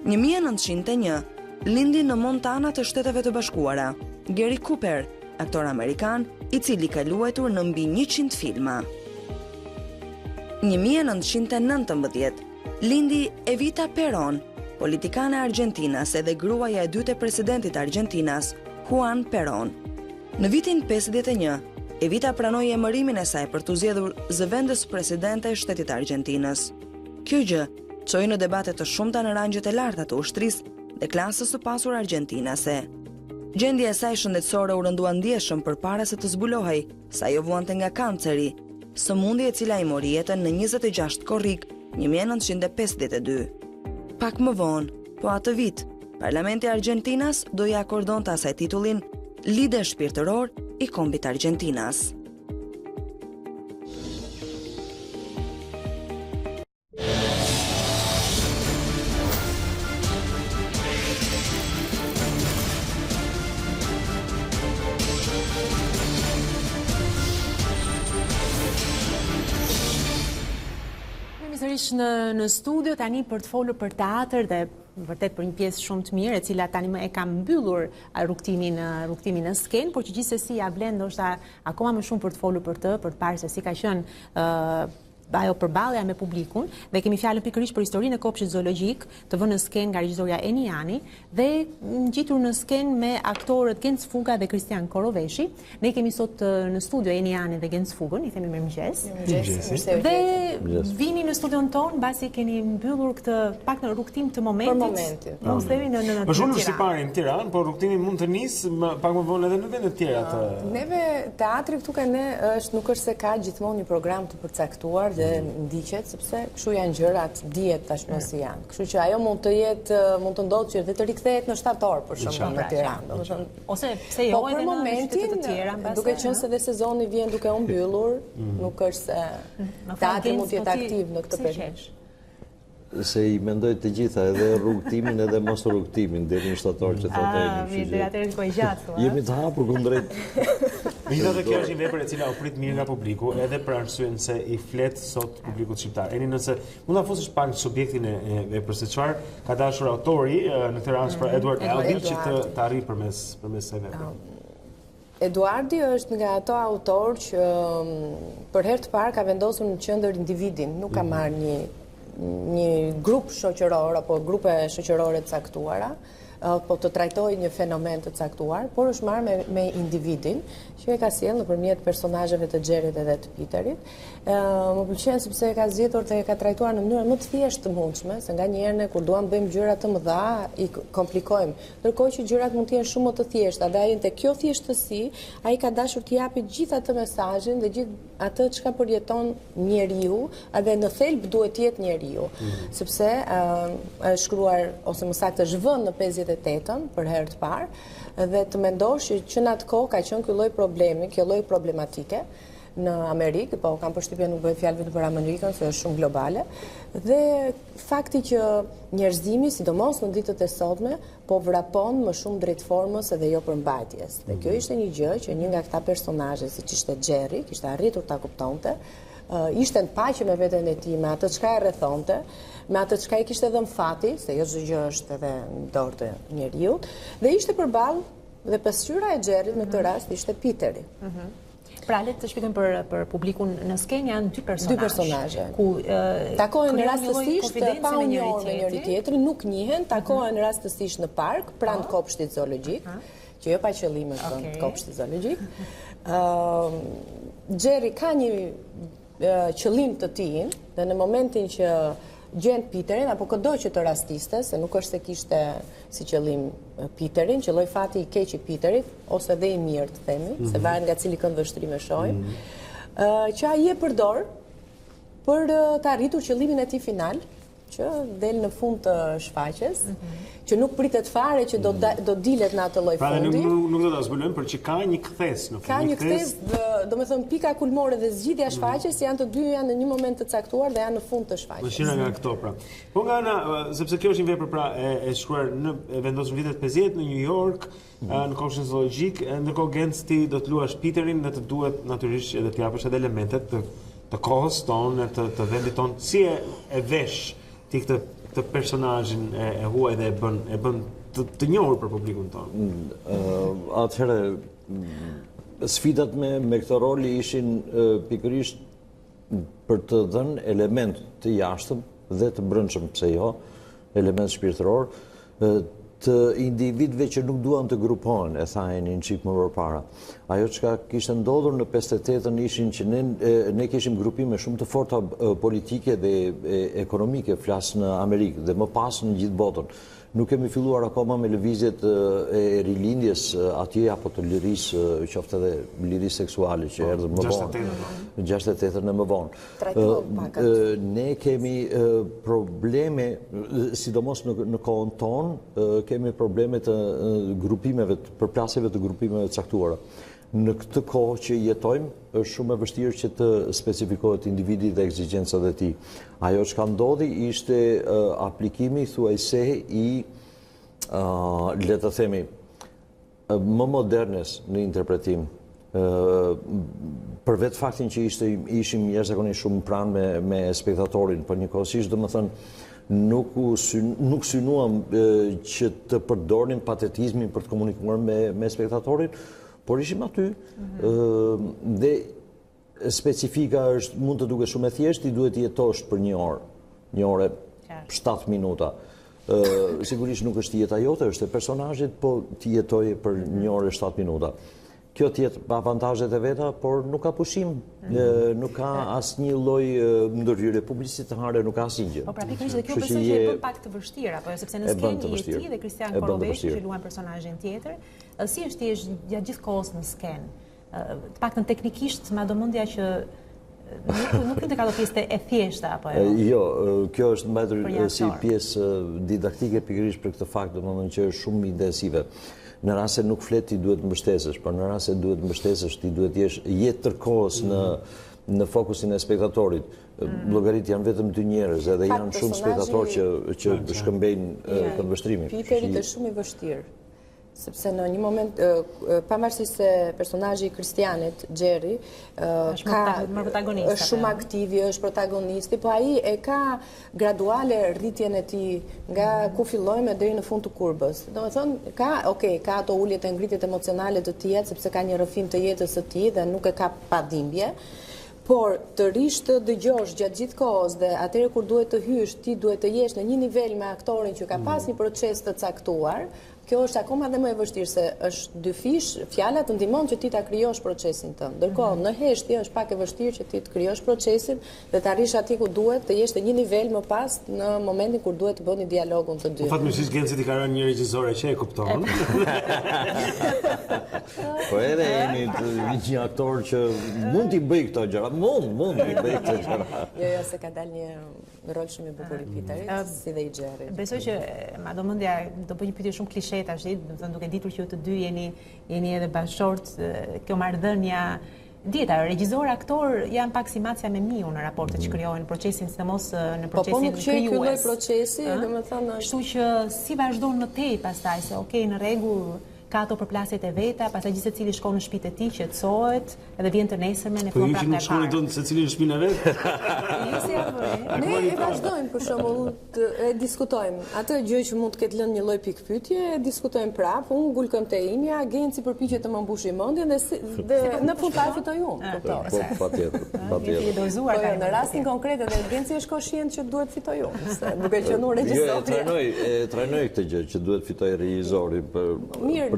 1901 lindi në Montana të Shteteve të Bashkuara Gary Cooper, aktor amerikan i cili ka luajtur në mbi 100 filma. 1919 lindi Evita Perón, politikane argjentinas edhe gruaja e dytë e presidentit Argjentinas, Juan Perón. Në vitin 51, Evita pranoi emërimin e saj për t'u zgjedhur zëvendës presidente e shtetit Argjentinës. Kjo gjë çoi në debate të shumta në rangjet e larta të ushtrisë dhe klasës së pasur argjentinase. Gjendja e saj shëndetësore u rëndua ndjeshëm përpara se të zbulohej se ajo vuante nga kanceri, sëmundje e cila i mori jetën në 26 korrik 1952. Pak më vonë, po atë vit, Parlamenti i Argjentinas do i akordonte asaj titullin lider shpirtëror i kombit Argjentinas. Në studio tani për të folur për teatr dhe vërtet për një pjesë shumë të mirë, e cila tani më e ka mbyllur rrugtimin në skenë, por që gjithsesi ja vlen ndoshta akoma më shumë për të folur për të, për të parë se si ka qenë ajo përballja me publikun, dhe kemi fjalën pikërisht për historinë e kopshtit zoologjik, të vënë në skenë nga regjisorja Eniani dhe ngjitur në skenë me aktorët Genc Fuga dhe Kristian Koroveshi. Ne kemi sot në studio Eniani dhe Genc Fugën, i themi mirëmëngjes. Dhe vini në studion ton mbasi keni mbyllur këtë pak në rrugtim të momentit. Mos themi në Më shumë si parë në Tiranë, por rrugtimi mund të nisë pak më vonë edhe në vende të tjera të. Neve teatri këtu kanë nuk është se ka gjithmonë një program të përcaktuar dhe ndiqet, sepse kështu janë gjërat, dihet tashmë si janë. Kështu që ajo mund të ndodhë që dhe të rikthehet në shtator për shembull në Tiranë. Ose pse jo edhe në qytete të tjera, duke qenë se dhe sezoni vjen duke u mbyllur, nuk është se teatri mund të jetë aktiv në këtë periudhë. Se i mendoj të gjitha, edhe rrugtimin edhe mos rrugtimin, deri në shtator që thotë Eni. Mirë, atëherë ko i gjatë. Jemi të hapur kundrejt. Megjithatë kjo është një vepër e cila u prit mirë nga publiku, edhe për arsyën se i flet sot publikut shqiptar. Eni, nëse mund ta fusësh pak subjektin e veprës, se çfarë ka dashur autori në këtë rast për Edward Albee që të arrijë përmes kësaj vepre. Eduardi është nga ato autor që për herë të parë ka vendosur në qendër individin, nuk ka marrë një grup shoqëror apo grupe shoqërore të caktuara, po të trajtojë një fenomen të caktuar, por është marrë me individin, që e ka sjellë nëpërmjet personazheve të Xherit edhe të Peterit. Më pëlqen sepse e ka zgjedhur dhe e ka trajtuar në mënyrë më të thjeshtë të mundshme, se nganjëherë ne kur duam bëjmë gjëra të mëdha i komplikojmë, ndërkohë që gjërat mund të jenë shumë më të thjeshta. Dhe ai te kjo thjeshtësi, ai ka dashur të japë gjithë atë mesazhin dhe gjithë atë çka përjeton njeriu, edhe në thelb duhet të jetë njeriu, sepse është shkruar ose më saktë është vënë në 58-ën për herë të parë, dhe të mendosh që në atë kohë ka qenë ky lloj problemi, kjo lloj problematike në Amerikë, po kam përshtypjen nuk bëhet fjalë vetëm për Amerikën, se është shumë globale, dhe fakti që njerëzimi, sidomos në ditët e sotme, po vrapon më shumë drejt formës edhe jo përmbajtjes. Dhe kjo ishte një gjë që një nga këta personazhe, siç ishte Xherri, kishte arritur ta kuptonte, ishte në paqe me veten e tij, me atë çka e rrethonte, me atë çka i kishte dhënë fati, se jo çdo gjë është edhe në dorë të njeriu, dhe ishte përballë dhe pasqyra e Xherrit në këtë rast ishte Peteri. Pra, le të shpjegojmë për publikun, në skenë janë dy personazhe. Ku takohen rastësisht pa u njohur me njëri tjetrin, nuk njihen, takohen rastësisht në park pranë kopshtit zoologjik, që jo pa qëllim është kopshti zoologjik. Xherri ka një qëllim të tij, dhe në momentin që gjen Peterin, apo këdo që të rastiste, se nuk është se kishte si qëllim Peterin, qëlloi fati i keq i Peterit, ose dhe i mirë të themi, se varet nga cili këndvështrim e shohim, që ai e përdor për të arritur qëllimin e tij final, që del në fund të shfaqjes, që nuk pritet fare që do dilet në atë lloj fundi. Pra nuk do ta zbulojmë, por që ka një kthes në fund. Ka një kthes, domethënë pika kulmore dhe zgjidhja e shfaqjes janë të dy janë në një moment të caktuar dhe janë në fund të shfaqjes. Mëshira nga këto pra. Po nga ana, sepse kjo është një vepër pra e shkruar e vendosur në vitet 50 në New York, në kopshtin zoologjik, ndërkohë Genc ti do të luash Peterin dhe të duhet natyrisht edhe të japësh edhe elementet të kohës tonë, të vendit tonë, si e vesh ti këtë personazhin e huaj dhe e bën të njohur për publikun tonë? Atëherë, sfidat me këtë roli ishin pikërisht për të dhënë element të jashtëm dhe të brendshëm, pse jo, element shpirtëror, të individëve që nuk duan të grupohen, e thajnë një qik më përpara. Ajo çka kishte ndodhur në 58-ën ishin që ne kishim grupime shumë të forta politike dhe ekonomike, flas në Amerikë dhe më pas në gjithë botën. Nuk kemi filluar akoma me lëvizjet e rilindjes atje apo të lirisë, qoftë edhe lirisë seksuale që erdhën më vonë. 68-ën e më vonë. Ne kemi probleme, sidomos në kohën tonë, kemi probleme të grupimeve, të përplasjeve të grupimeve caktuara. Në këtë kohë që jetojmë, është shumë e vështirë që të specifikohet individi dhe ekzigjencat e tij. Ajo që ka ndodhi ishte aplikimi thuajse i, le të themi, më modernes në interpretim. Për vetë faktin që ishim jashtëzakonisht shumë pranë me spektatorin, por njëkohësisht domethënë nuk synuam që të përdornim patetizmin për të komunikuar me spektatorin, por ishim aty dhe specifika është, mund të duke shumë e thjesht, i duhet jetosh për një orë 7 minuta. Sigurisht nuk është jeta jote, është e personazhit, po ti jetoje për një orë 7 minuta. Kjo tjetë avantazhet e veta, por nuk ka pushim, nuk ka asnjë lloj ndërhyrje publicitare, nuk ka asnjë gjë. Po pra pikërisht dhe kjo besoj që e bën pak të vështirë, apo sepse në skenë je ti dhe Kristian Koroveshi që luan personazhin tjetër, si është ti gjatë gjithë kohës në skenë? Të paktën teknikisht ma do mendja që nuk të ka do pjesë e thjeshta, apo jo? Jo, kjo është mbajtur si pjesë didaktike pikërisht për këtë fakt, domethënë që është shumë intensive. Në rast se nuk flet ti duhet të mbështesesh, por në rast se duhet të mbështesesh ti duhet jetë tërkohës në fokusin e spektatorit. Llogarit janë vetëm 2 njerëz edhe janë shumë spektatorë që shkëmbejnë këndvështrimin. Pyetja është shumë i vështirë. Sepse në një moment, pavarësisht se personazhi i Kristianit, Xherri, është shumë aktiv, është protagonisti, po ai e ka graduale rritjen e tij nga ku fillojmë deri në fund të kurbës. Domethënë, ka ato uljet e ngritjet emocionale të tija, sepse ka një rrëfim të jetës së tij dhe nuk e ka pa dhimbje. Por të rish të dëgjosh gjatë gjithë kohës dhe atëherë kur duhet të hysh, ti duhet të jesh në një nivel me aktorin që ka pas një proces të caktuar. Kjo është akoma dhe më e vështirë se është dyfish, fjala të ndihmon që ti ta krijosh procesin tënd. Ndërkohë në heshtje është pak e vështirë që ti të krijosh procesin dhe të arrish atje ku duhet të jesh në një nivel më pas në momentin kur duhet të bëni dialogun të dy. Fatmirësisht Genci ti ka rënë një regjisore që e kupton. Po edhe jeni një aktor që mund t'i bëj këto gjëra, mund t'i bëj këto gjëra. Jo, se ka dalë një rol shumë i bukur i Piterit, si dhe i Xherrit. Besoj që ma do mendja do bëj një pyetje shumë klishe tash, duke ditur që ju të dy jeni edhe bashkëshort, kjo marrëdhënia Dita, regjisor, aktor janë pak si macja me miu në raportet që krijohen, procesin sidomos në procesin krijues. Po nuk qej procesi, domethënë kështu që si vazhdon në tej pastaj se në rregull ka ato përplasjet e veta, pastaj gjithë secili shkon në shtëpitë e tij, qetësohet, edhe vjen të nesërmen e fillon prapë. Po ju nuk shkoni dot secili në shtëpinë e vet? Ne e vazhdojmë për shembull e diskutojmë. Atë gjë që mund të ketë lënë një lloj pikpyetje, e diskutojmë prapë. Unë ngul këmbë imja, Genci përpiqet të më mbushë mendjen dhe në fund fare fitoj unë. Po patjetër. Në rastin konkret edhe Genci është koshient që duhet fitoj unë, duke qenë regjisor. Jo, trajnoj këtë gjë që duhet fitoj regjisori për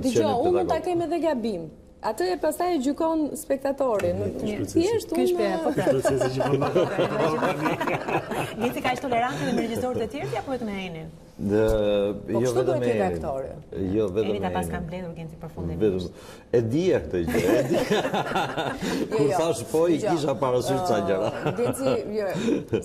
Dgjoj, unë mund ta kem edhe gabim. Atë e pastaj e gjykon spektatorin. Thjesht unë procesi që po. Genci ka ishte tolerante dhe me regjisorët e tjerë apo vetëm me Enin? Jo vetëm me Enin. Jo vetëm me Enin. Ta pas kanë mbledhur Genci përfundimisht. E dija këtë gjë. Kur thash po i kisha parasysh ca gjëra. Genci, jo,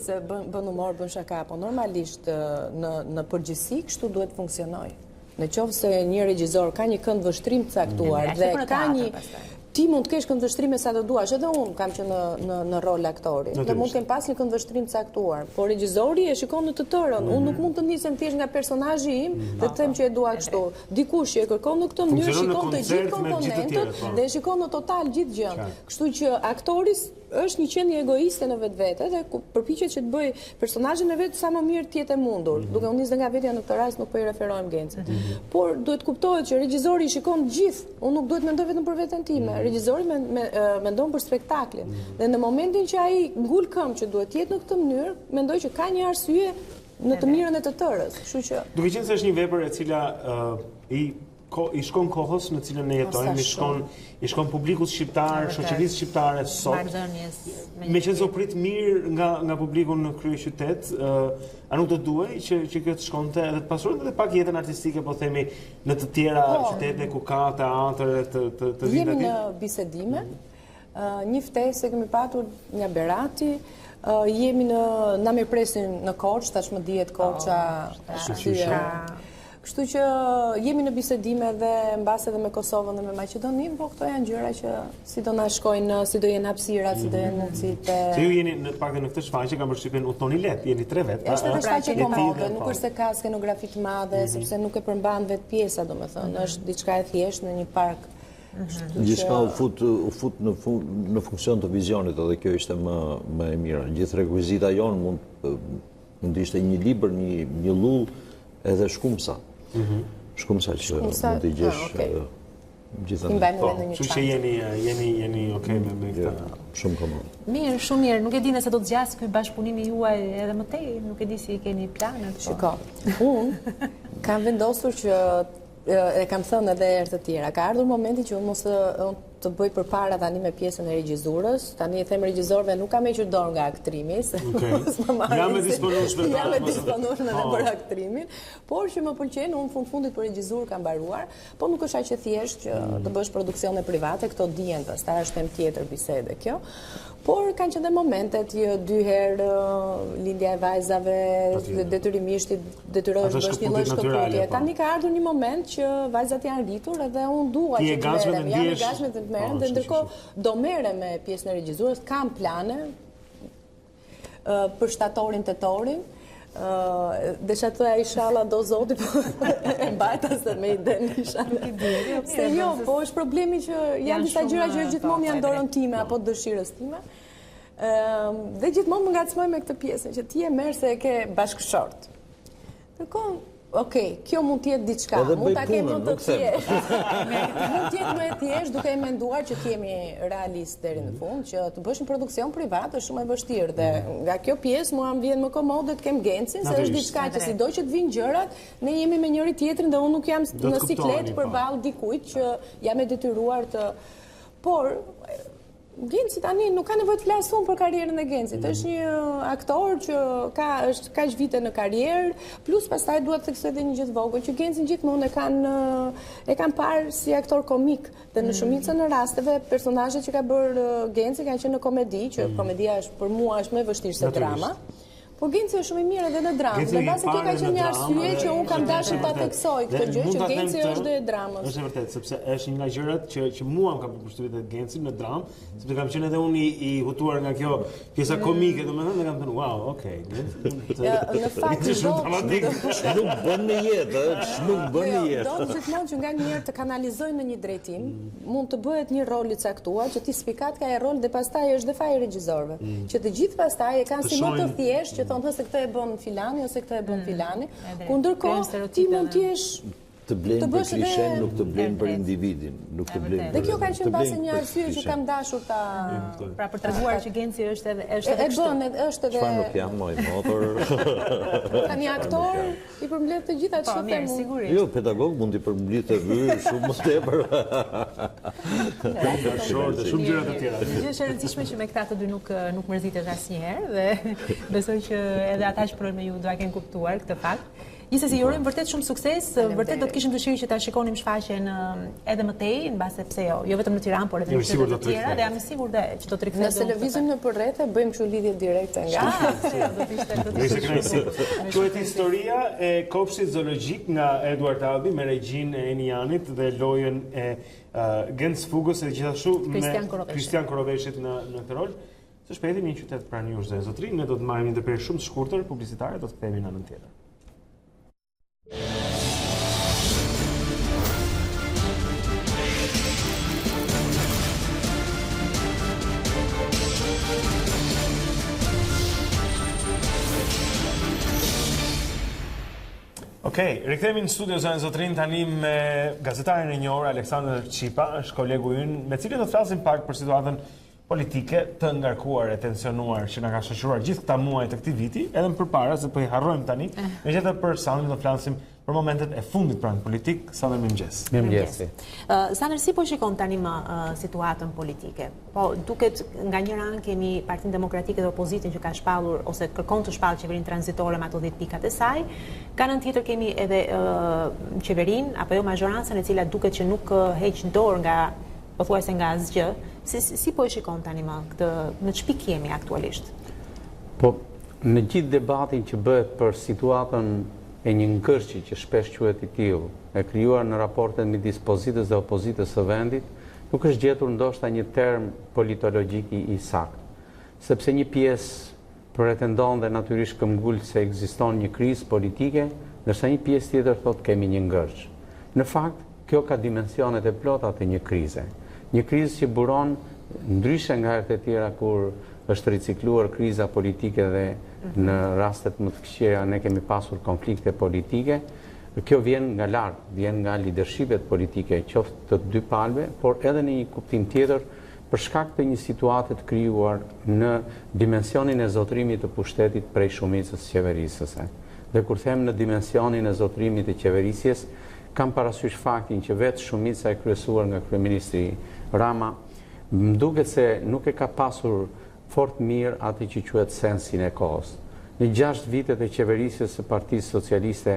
se bën humor, bën shaka, po normalisht në përgjithësi kështu duhet funksionojë. Në qoftë se një regjisor ka një këndvështrim të caktuar dhe ka një ti mund të kesh këndvështrime sa të duash, edhe unë kam që në rol aktori. Dhe mund të kem pas një këndvështrim të caktuar, por regjisori e shikon në të tërën. Unë nuk mund të nisem thjesht nga personazhi im dhe të them që e dua kështu. Dikush që e kërkon në këtë mënyrë shikon të gjithë komponentët dhe shikon në total gjithë gjën. Kështu që aktori është një qenie egoiste në vetvete dhe përpiqet që të bëj personazhin e vet sa më mirë të jetë e mundur. Duke u nisë nga vetja në këtë rast nuk po i referohem Gencit. Por duhet kuptohet që regjizori shikon gjithë. Unë nuk duhet mendoj vetëm për veten time. Regjizori mendon për spektaklin. Dhe në momentin që ai ngul këmbë që duhet të jetë në këtë mënyrë, mendoj që ka një arsye në të mirën e të tërës. Kështu që duke qenë se është një vepër e cila i shkon kohës në cilën ne jetojmë, i shkon publikut shqiptar, shoqërisë shqiptare sot. Meqense u prit mirë nga publiku në kryeqytet, a nuk do duhej që kjo të shkonte edhe të pasuronte edhe pak jetën artistike, po themi, në të tjera qytete ku ka teatr të vitit. Jemi në bisedime. Një ftesë kemi patur nga Berati. Jemi na më presin në Korçë, tashmë dihet Korça. Kështu që jemi në bisedime dhe mbas edhe me Kosovën dhe me Maqedoninë, po këto janë gjëra që si do na shkojnë, si do jenë hapësirat, si do jenë mundësitë. Se ju jeni në paktën në këtë shfaqje, kam përshtypjen u thoni lehtë, jeni 3 vetë. Është edhe shfaqje komode, nuk është se ka skenografi të madhe, sepse nuk e përmban vetë pjesa, domethënë, është diçka e thjeshtë në një park. Gjithçka u fut në funksion të vizionit, edhe kjo ishte më e mira. Gjithë rekvizita jonë mund të ishte një libër, një lull, edhe shkumsa. Shkumsa që mund të gjesh gjithë. Kështu që jeni okay me këtë. Shumë komod. Mirë, shumë mirë. Nuk e di nëse do të zgjasë ky bashkëpunimi juaj edhe më tej, nuk e di si keni planet. Shiko, unë kam vendosur që e kam thënë edhe herë të tjera. Ka ardhur momenti që unë mos të bëj përpara tani me pjesën e regjizurës. Tani e them regjizorëve, nuk kam hequr dorë nga aktrimi, se jam e disponueshme edhe për aktrimin, por që më pëlqen, unë fundit për regjizurë kam mbaruar, po nuk është aq e thjeshtë që të bësh produksione private, këto dihen, pastaj është temë tjetër bisede kjo. Por kanë qenë momentet, 2 herë lindja e vajzave, detyrimisht detyrohesh bësh një lloj shkëputje. Tani ka ardhur një moment që vajzat janë rritur edhe unë dua që të merrem, jam i gatshme të merrem, dhe ndërkohë do merrem me pjesën e regjizurës, kam plane për shtatorin, tetorin. Desha të inshallah do zoti, po e mbajta se me idenë inshallah. Se jo, po është problemi që janë disa gjëra që gjithmonë janë dorën time apo dëshirës time. Dhe gjithmonë më ngacmoj me këtë pjesën që ti e merr se e ke bashkëshort. Ndërkohë, okej, kjo mund të jetë diçka, mund ta kemi më të thjeshtë. Mund të jetë më e thjeshtë duke e menduar që jemi realist deri në fund, që të bësh një produksion privat është shumë e vështirë dhe nga kjo pjesë mua më vjen më komode të kem Gencin, se është diçka që sido që të vinë gjërat, ne jemi me njëri tjetrin dhe unë nuk jam në siklet përballë dikujt që jam e detyruar të. Por Genci tani nuk ka nevojë të flas shumë për karrierën e Gencit. Është një aktor që është kaq vite në karrierë, plus pastaj dua të theksoj edhe një gjë të vogël që Gencin gjithmonë e kanë parë si aktor komik dhe në shumicën e rasteve personazhet që ka bërë Genci kanë qenë në komedi, që komedia është për mua është më e vështirë se drama. Po Genci është shumë i mirë edhe në dramë. Dhe base kjo ka qenë një arsye që unë kam dashur ta theksoj këtë gjë, që Genci është dhe dramës. Është vërtet, sepse është një nga gjërat që mua më ka bërë përshtypje te Genci në dramë, sepse kam qenë edhe unë i hutuar nga kjo pjesa komike, domethënë, dhe kam thënë, wow, okay. Në fakt nuk bën në jetë, nuk bën në jetë. Do gjithmonë që nga njëherë të kanalizojnë në një drejtim, mund të bëhet një rol i caktuar që ti spikat ka e rol dhe pastaj është dhe faji regjizorëve, që të gjithë pastaj e kanë si më të thjeshtë që thonë se këtë e bën filani ose këtë e bën filani, ku ndërkohë ti mund të jesh të blenë për klishen, nuk të blenë për individin, nuk të blenë për... Dhe kjo ka qenë base një arsye që kam dashur ta... Pra për të treguar që Genci është edhe kështu. Është edhe... Çfarë nuk jam, moj motor... Ka një aktor i përmbledh të gjitha që them unë. Jo, pedagog mund t'i përmbledh të vyrë shumë më tepër. Shumë gjëra të tjera. Gjë është e rëndësishme që me këta të dy nuk mërzitesh asnjëherë dhe besoj që edhe ata që provojnë me ju do ta kenë kuptuar këtë fakt. Gjithsesi, ju urojmë vërtet shumë sukses, vërtet do të kishim dëshirë që ta shikonim shfaqjen edhe më tej, mbase pse jo vetëm në Tiranë, por edhe në qytete të tjera, dhe jam i sigurt që do të rikthehet. Nëse lëvizim në përrethë, bëjmë kështu lidhje direkte nga. Do të ishte. Quhet Historia e Kopshtit Zoologjik nga Eduard Albi me regjinë e Enianit dhe lojën e Genc Fugës e gjithashtu me Kristian Koroveshit në këtë rol. Së shpejti një qytet pranë jush dhe zotrin, ne do të marrim një ndërprerje shumë të shkurtër publicitare, do të kthehemi në anën tjetër. Okej, rikthehemi në studio zonë zotrin tani me gazetarin e njohur Aleksandër Qipa, është kolegu ynë, me cilin do të flasim pak për situatën politike të ngarkuar e tensionuar që na ka shoqëruar gjithë këta muaj të këtij viti, edhe më përpara se po I harrojmë tani. Megjithatë për Sandrin do të flasim për momentet e fundit pranë politik. Sandër, mirëmëngjes. Mirëmëngjes. Sandër, si po shikon tani më situatën politike? Po duket nga një anë kemi Partinë Demokratike dhe opozitën që ka shpallur ose kërkon të shpallë qeverinë tranzitore me ato 10 pikat e saj. Ka anën tjetër kemi edhe qeverinë apo jo mazhorancën e cila duket që nuk heq dorë nga pothuajse nga asgjë. Si po e shikon tani më këtë, në ç'pik jemi aktualisht? Po, në gjithë debatin që bëhet për situatën e një ngërçi që shpesh quhet I tillë, e krijuar në raportet midis pozitës dhe opozitës së vendit, nuk është gjetur ndoshta një term politologjik I saktë, sepse një pjesë pretendon dhe natyrisht këmbgul se ekziston një krizë politike, ndërsa një pjesë tjetër thotë kemi një ngërç. Në fakt, kjo ka dimensionet e plota të një krize. Një krizë që buron ndryshe nga herët e tjera kur është ricikluar kriza politike dhe në rastet më të këqija ne kemi pasur konflikte politike. Kjo vjen nga lart, vjen nga leadershipet politike, qoftë të dy palëve, por edhe në një kuptim tjetër për shkak të një situate të krijuar në dimensionin e zotërimit të pushtetit prej shumicës qeverisëse. Dhe kur them në dimensionin e zotërimit të qeverisjes, kam parasysh faktin që vetë shumica e kryesuar nga kryeministri Rama, më duket se nuk e ka pasur fort mirë atë që quhet sensin e kohës. Në 6 vitet e qeverisjes së Partisë Socialiste,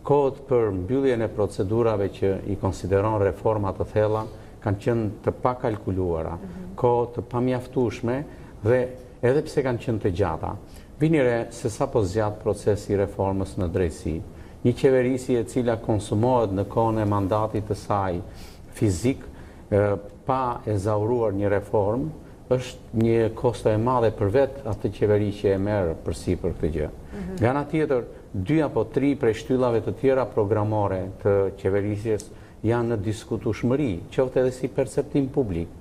kohët për mbylljen e procedurave që I konsideron reforma të thella kanë qenë të pakalkuluara, kohë të pamjaftueshme dhe edhe pse kanë qenë të gjata. Vini re se sapo zgjat procesi I reformës në drejtësi. Një qeverisi e cila konsumohet në kohën e mandatit të saj fizik, pa e zauruar një reform, është një kosto e madhe për vetë atë qeveri që e merë përsipër këtë gjë. Nga ana tjetër, 2 apo 3 prej shtyllave të tjera programore të qeverisjes janë në diskutueshmëri, qoftë edhe si perceptim publik.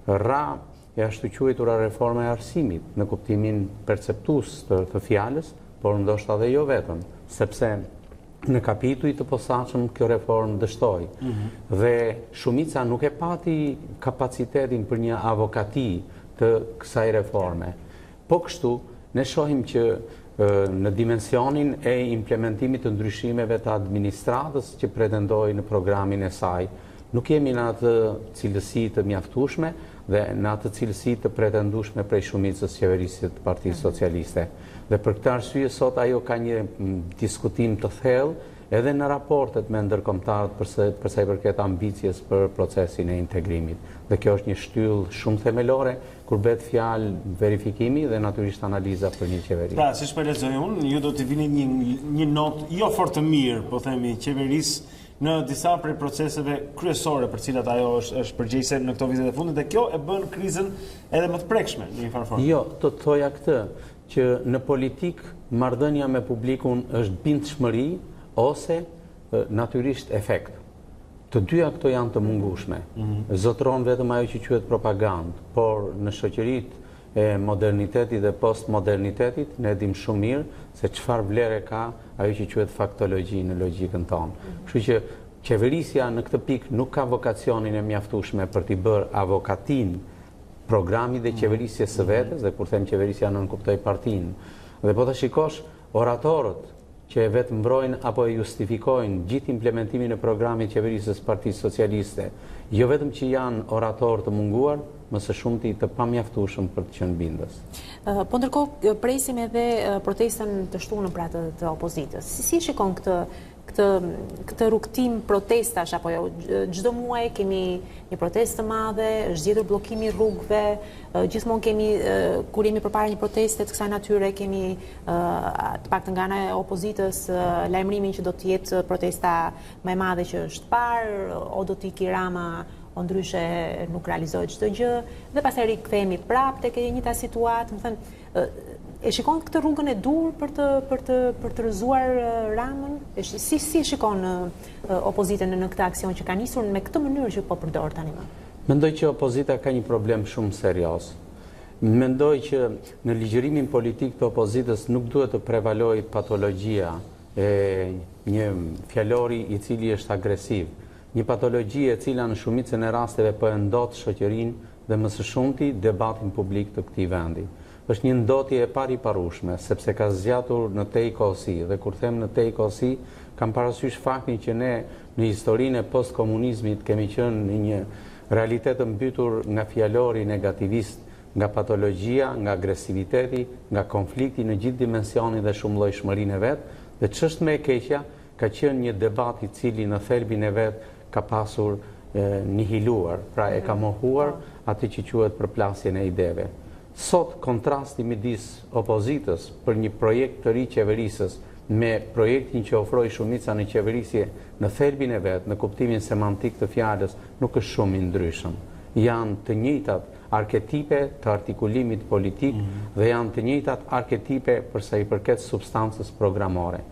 E ashtu quajtura reforma e arsimit, në kuptimin perceptues të fjalës, por ndoshta edhe jo vetëm, sepse në kapituj të posaçëm kjo reformë dështoi. Dhe shumica nuk e pati kapacitetin për një avokati të kësaj reforme. Po kështu, ne shohim që në dimensionin e implementimit të ndryshimeve të administratës që pretendoi në programin e saj, nuk jemi në atë cilësi të mjaftueshme dhe në atë cilësi të pretendueshme prej shumicës qeverisë të Partisë Socialiste. Dhe për këtë arsye sot ajo ka një diskutim të thellë edhe në raportet me ndërkombëtarët për sa I përket ambicjes për procesin e integrimit. Dhe kjo është një shtyllë shumë themelore kur bëhet fjalë verifikimi dhe natyrisht analiza për një qeveri. Pra, siç po lexoj unë, ju do të vini një notë jo fort të mirë, po themi, qeverisë në disa prej proceseve kryesore për cilat ajo është përgjegjëse në këto vite të fundit dhe kjo e bën krizën edhe më të prekshme në një farë formë. Jo, të thoja këtë, që në politik marrëdhënia me publikun është bindshmëri ose natyrisht efekt. Të dyja këto janë të mungueshme. Zotron vetëm ajo që quhet propagandë, por në shoqëritë e modernitetit dhe postmodernitetit ne dim shumë mirë se çfarë vlere ka ajo që quhet faktologji në logjikën tonë. Kështu që qeverisja në këtë pikë nuk ka vokacionin e mjaftueshme për t'i bërë avokatin programit dhe qeverisjes së vetes, dhe kur them qeverisja nën kuptoj partinë. Dhe po ta shikosh oratorët që vetë mbrojnë apo e justifikojnë gjithë implementimin e programit qeverisës Partisë Socialiste, jo vetëm që janë oratorë të munguar, më së shumti të pamjaftueshëm për të qenë bindës. Po ndërkohë presim edhe protestën të shtunën pra të opozitës. Si shikon këtë rrugtim protestash apo jo? Çdo muaj kemi një protestë të madhe, është zgjedhur bllokimi I rrugëve, gjithmonë kemi kur jemi përpara një proteste të kësaj natyre kemi të paktën nga ana e opozitës lajmërimin që do të jetë protesta më e madhe që është parë, o do të iki Rama o ndryshe nuk realizohet çdo gjë, dhe pastaj rikthehemi prapë tek e njëjta situatë, më thënë, e shikon këtë rrugën e dur për të rrëzuar Ramën? Si shikon opozitën në këtë aksion që ka nisur me këtë mënyrë që po përdor tani më? Mendoj që opozita ka një problem shumë serioz. Mendoj që në ligjërimin politik të opozitës nuk duhet të prevalojë patologjia një fjalori i cili është agresiv, një patologji e cila në shumicën e rasteve po e ndot shoqërinë dhe më së shumti debatin publik të këtij vendi. Është një ndotje e pariparueshme, sepse ka zgjatur në tej kohësi, dhe kur them në tej kohësi, kam parasysh faktin që ne në historinë e postkomunizmit kemi qenë në një realitet të mbytur nga fjalori negativist, nga patologjia, nga agresiviteti, nga konflikti në gjithë dimensionin dhe shumëllojshmërinë e vet, dhe ç'është më e keqja, ka qenë një debat i cili në thelbin e vet ka pasur nihiluar, pra e ka mohuar atë që quhet përplasjen e ideve. Sot kontrasti midis opozitës për një projekt të ri qeverisës me projektin që ofroi shumica në qeverisje në thelbin e vet, në kuptimin semantik të fjalës, nuk është shumë i ndryshëm. Janë të njëjtat arketipe të artikulimit politik dhe janë të njëjtat arketipe përsa i përket substancës programore.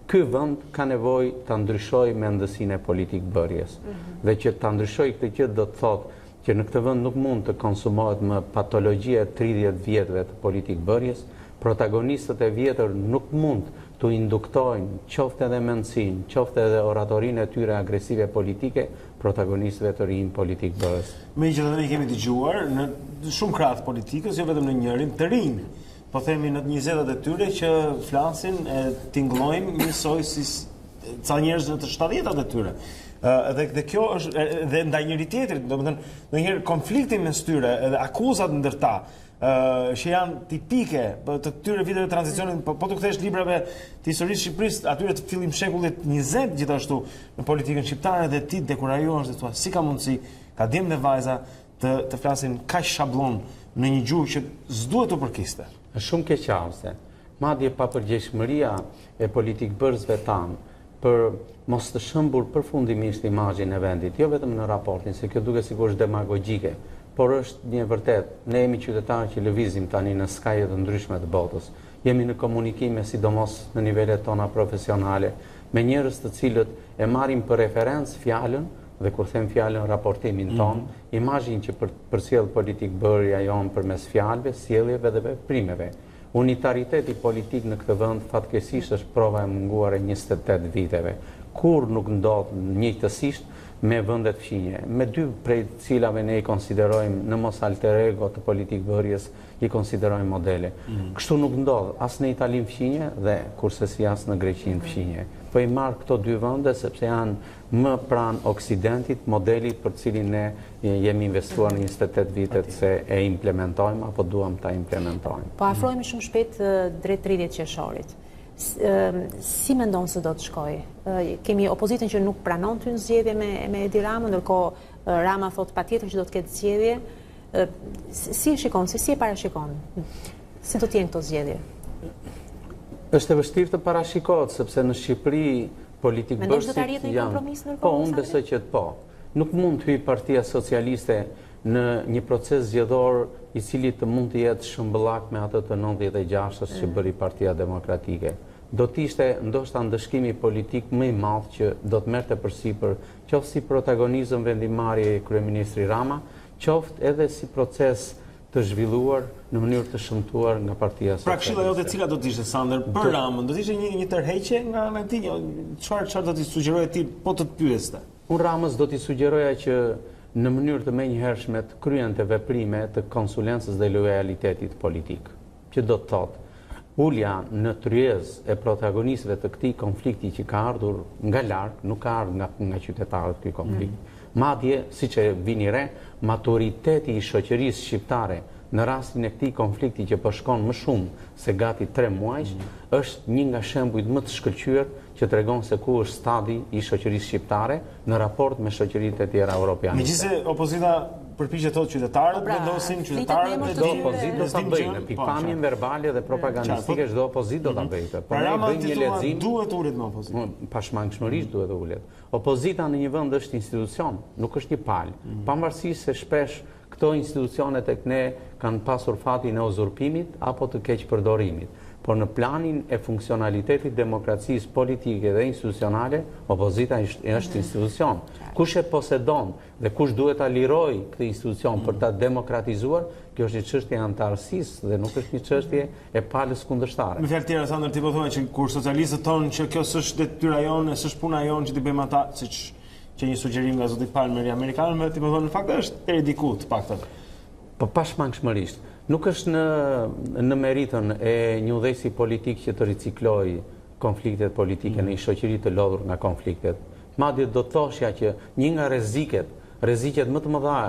Ky vend ka nevojë ta ndryshojë mendësinë e politik bërjes. Dhe që ta ndryshojë këtë gjë do të thotë që në këtë vend nuk mund të konsumohet më patologjia e 30 vjetëve të politik bërjes, protagonistët e vjetër nuk mund të induktojnë qoftë edhe mendsinë, qoftë edhe oratorinë e tyre agresive politike, protagonistëve të rinj politik bërës. Megjithatë ne kemi dëgjuar në shumë krah politikës, jo vetëm në njërin, të rinj. Po themi në 20-at e tyre që flasin e tingëllojnë njësoj si ca njerëz në të 70-at e tyre. Dhe kjo është dhe ndaj njëri tjetrit, domethënë ndonjëherë konflikti mes tyre edhe akuzat ndërta që janë tipike të këtyre viteve të tranzicionit, po të kthesh librave të historisë Shqipërisë, atyre të fillim shekullit 20 gjithashtu në politikën shqiptare, dhe ti dekurajohesh dhe thua si ka mundësi ka djemë dhe vajza të flasin kaq shablon në një gjuhë që s'duhet të përkiste. Është shumë keqardhëse. Madje papërgjegjshmëria e politikbërësve tanë për mos të shëmbur përfundimisht imazhin e vendit, jo vetëm në raportin, se kjo duket sikur është demagogjike, por është një vërtet. Ne jemi qytetarë që lëvizim tani në skaje të ndryshme të botës. Jemi në komunikime, sidomos në nivelet tona profesionale, me njerëz të cilët e marrin për referencë fjalën, dhe kur them fjalën raportimin ton, imazhin që përcjell politikbërja jon përmes fjalëve, sjelljeve dhe veprimeve. Unitariteti politik në këtë vend fatkeqësisht është prova e munguar e 28 viteve. Kur nuk ndodh njëjtësisht me vendet fqinje, me dy prej cilave ne i konsiderojmë në mos alter ego të politikbërjes, i konsiderojmë modele. Kështu nuk ndodh as në Italinë fqinje dhe kurse si as në Greqinë fqinje. Po i marr këto dy vende sepse janë më pranë Oksidentit, modelit për cilin ne jemi investuar në 28 vitet se e implementojmë apo duam ta implementojmë. Po afrohemi shumë shpejt drejt 30 qershorit. Si mendon se do të shkojë? Kemi opozitën që nuk pranon të një zgjedhje me Edi Ramën, ndërkohë Rama thot patjetër që do të ketë zgjedhje. Si e shikon, si e parashikon? Si do të jenë këto zgjedhje? Është e vështirë të parashikohet, sepse në Shqipëri politikbërësit janë... Po, unë besoj që po. Nuk mund të hyjë Partia Socialiste në një proces zgjedhor i cili të mund të jetë shëmbëllak me atë të 96-s që bëri Partia Demokratike. Do t'ishte ndoshta ndëshkimi politik më i madh që do të merrte përsipër qoftë si protagonizëm vendimarrje i kryeministri Rama, qoftë edhe si proces të zhvilluar në mënyrë të shëmtuar nga Partia Socialiste. Pra këshilla jote cila do të ishte, Sander, për Ramën? Do të ishte një tërheqje nga ti? Çfarë do t'i sugjeroje ti po të pyeste? Unë Ramës do t'i sugjeroja që në mënyrë të menjëhershme të kryente veprime të konsulencës dhe lojalitetit politik, që do të thotë ulja në tryezë e protagonistëve të këtij konflikti që ka ardhur nga larg, nuk ka ardhur nga qytetarët ky konflikt. Madje, siç e vini re, maturiteti i shoqërisë shqiptare në rastin e këtij konflikti që po shkon më shumë se gati 3 muajsh, është një nga shembujt më të shkëlqyer që tregon se ku është stadi i shoqërisë shqiptare në raport me shoqëritë e tjera europiane. Megjithëse opozita përpiqet thotë qytetarët vendosin, qytetarët çdo opozitë do ta bëjë, pikpamjen verbale dhe propagandistike çdo opozitë do ta bëjë. Po ne bëjmë një lexim, duhet ulet me opozitën. Pashmangshmërisht duhet ulet. Opozita në një vend është institucion, nuk është një palë. Pavarësisht se shpesh këto institucione tek ne kanë pasur fatin e uzurpimit apo të keq përdorimit. por në planin e funksionalitetit demokracisë politike dhe institucionale, opozita është institucion. Kush e posedon dhe kush duhet ta liroj këtë institucion për ta demokratizuar, kjo është një çështje antarësisë dhe nuk është një çështje e palës kundërshtare. Me fjalë tjera, Sandër, ti po thua që kur socialistët thonë që kjo s'është detyra jonë, s'është puna jonë që t'i bëjmë ata, siç që një sugjerim nga zoti Palmeri amerikanëve, ti po thonë në fakt është deri diku të paktën. Po pashmangshmërisht. Nuk është në meritën e një udhëheci politik që të ricikloj konfliktet politike në një shoqëri të lodhur nga konfliktet. Madje do të thoshja që një nga rreziqet më të mëdha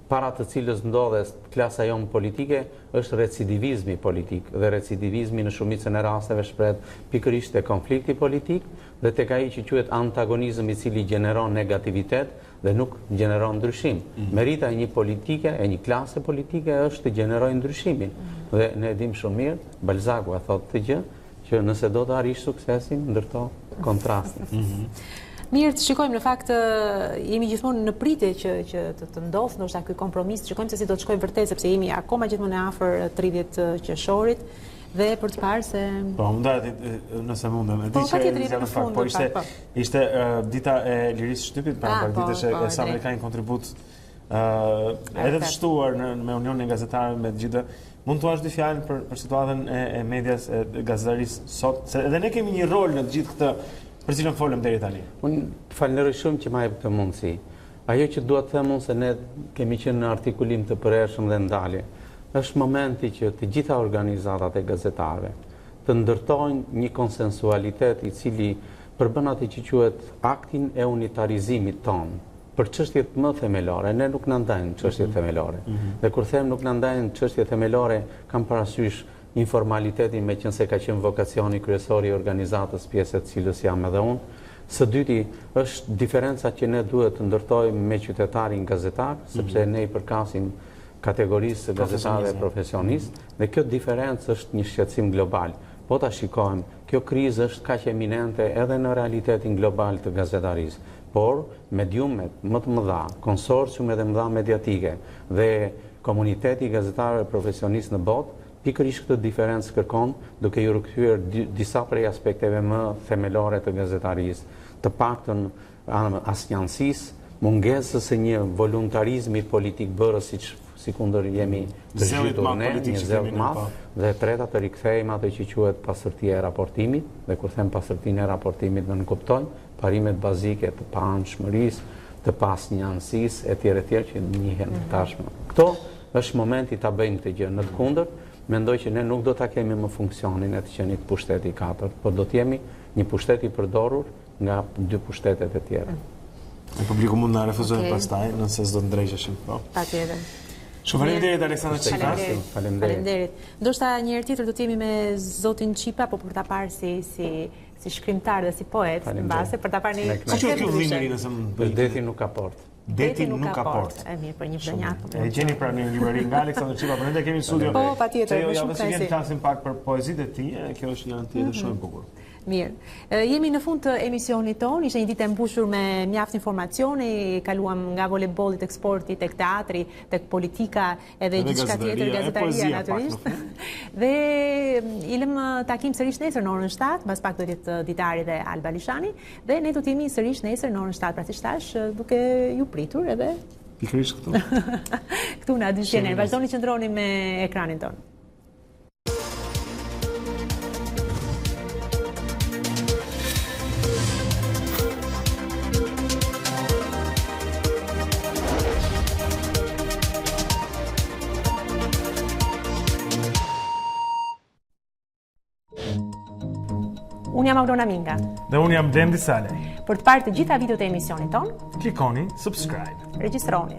para të cilës ndodhes klasa jonë politike është recidivizmi politik dhe recidivizmi në shumicën e rasteve shprehet pikërisht te konflikti politik dhe tek ai që quhet antagonizëm i cili gjeneron negativitet dhe nuk gjeneron ndryshim. Merita e një politike, e një klase politike është të gjenerojë ndryshimin. Dhe ne e dim shumë mirë, Balzaku a thotë të gjë, që nëse do të arrish suksesin, ndërto kontrastin. Mirë, të shikojmë, në fakt jemi gjithmonë në pritje që të ndodhë, ndoshta ky kompromis, shikojmë se si do të shkojë vërtet, sepse jemi akoma gjithmonë e afër 30 qershorit dhe për të parë se... Po, mundet nëse mundem. Po, patjetër jemi në fund. Po, ishte dita e lirisë shtypit, pra ditësh e sa me ka një kontribut edhe të shtuar me Unionin e Gazetarëve, me gjithë. Mund të thuash dy fjalë për situatën e medias, e gazetarisë sot, se edhe ne kemi një rol në të gjithë këtë për cilën folëm deri tani. Unë falenderoj shumë që ma jep këtë mundësi. Ajo që dua të them unë se ne kemi qenë në artikulim të përhershëm dhe ndalje. Është momenti që të gjitha organizatat e gazetarëve të ndërtojnë një konsensualitet i cili përbën atë që quhet aktin e unitarizimit tonë për çështjet më themelore. Ne nuk na ndajnë çështjet themelore. Dhe kur them nuk na ndajnë çështjet themelore, kam parasysh informalitetin, me qënë se ka qenë vokacioni kryesor i organizatës, pjesët cilës jam edhe unë. Së dyti është diferenca që ne duhet të ndërtojmë me qytetarin gazetar, sepse ne i përkasim kategorisë gazetarëve profesionistë, dhe kjo diferencë është një shqetësim global. Po ta shikojmë, kjo krizë është kaq eminente edhe në realitetin global të gazetarisë, por mediumet më të mëdha, konsorciumet e mëdha mediatike dhe komuniteti gazetarëve profesionistë në botë, pikërisht këtë diferencë kërkon, duke ju rikthyer disa prej aspekteve më themelore të gazetarisë, të paktën asnjësisë, mungesës së një voluntarizmi politik bërës sikundër jemi të zgjitur ne, një zell të madh, dhe treta të rikthejmë atë që quhet pasërtia e raportimit, dhe kur them pasërtinë e raportimit do të kuptojmë parimet bazike të paanshmërisë, të pasnjësisë etj që njihen tashmë. Këto është momenti ta bëjmë këtë gjë. Në të kundërt, mendoj që ne nuk do ta kemi më funksionin e të qenit pushteti 4, por do të jemi një pushtet i përdorur nga dy pushtetet e tjera. Publiku mund na refuzojë pastaj nëse s'do të ndrejshim, po. Patjetër. Shumë faleminderit Aleksandra Çipa. Faleminderit. Ndoshta një herë tjetër do të jemi me zotin Çipa, po për ta parë si shkrimtar dhe si poet, mbase për ta parë një. Si quhet ky vëllai nëse më Deti nuk ka port. Deti nuk ka port. E mirë, për një vënjak. E gjeni pra në librari nga Aleksandra Çipa, por ne kemi në studio. Po, patjetër, më shumë kënaqësi. Ne flasim pak për poezitë e tij, kjo është një anë tjetër shumë e bukur. Mirë. Jemi në fund të emisionit tonë, ishte një ditë e mbushur me mjaft informacione, kaluam nga voleybolli tek sporti, tek teatri, tek politika, edhe gjithçka tjetër, gazetaria natyrisht. Dhe i lëm takim sërish nesër në orën 7, mbas pak do të jetë Ditari dhe Alba Lishani, dhe ne do të jemi sërish nesër në orën 7, pra siç thash, duke ju pritur edhe pikërisht këtu. Këtu në dyshjener. Vazhdoni qëndroni me ekranin tonë. Unë jam Aurora Minga. Dhe unë jam Blendi Sale. Për të parë të gjitha videot e emisionit ton, klikoni subscribe. Regjistroni.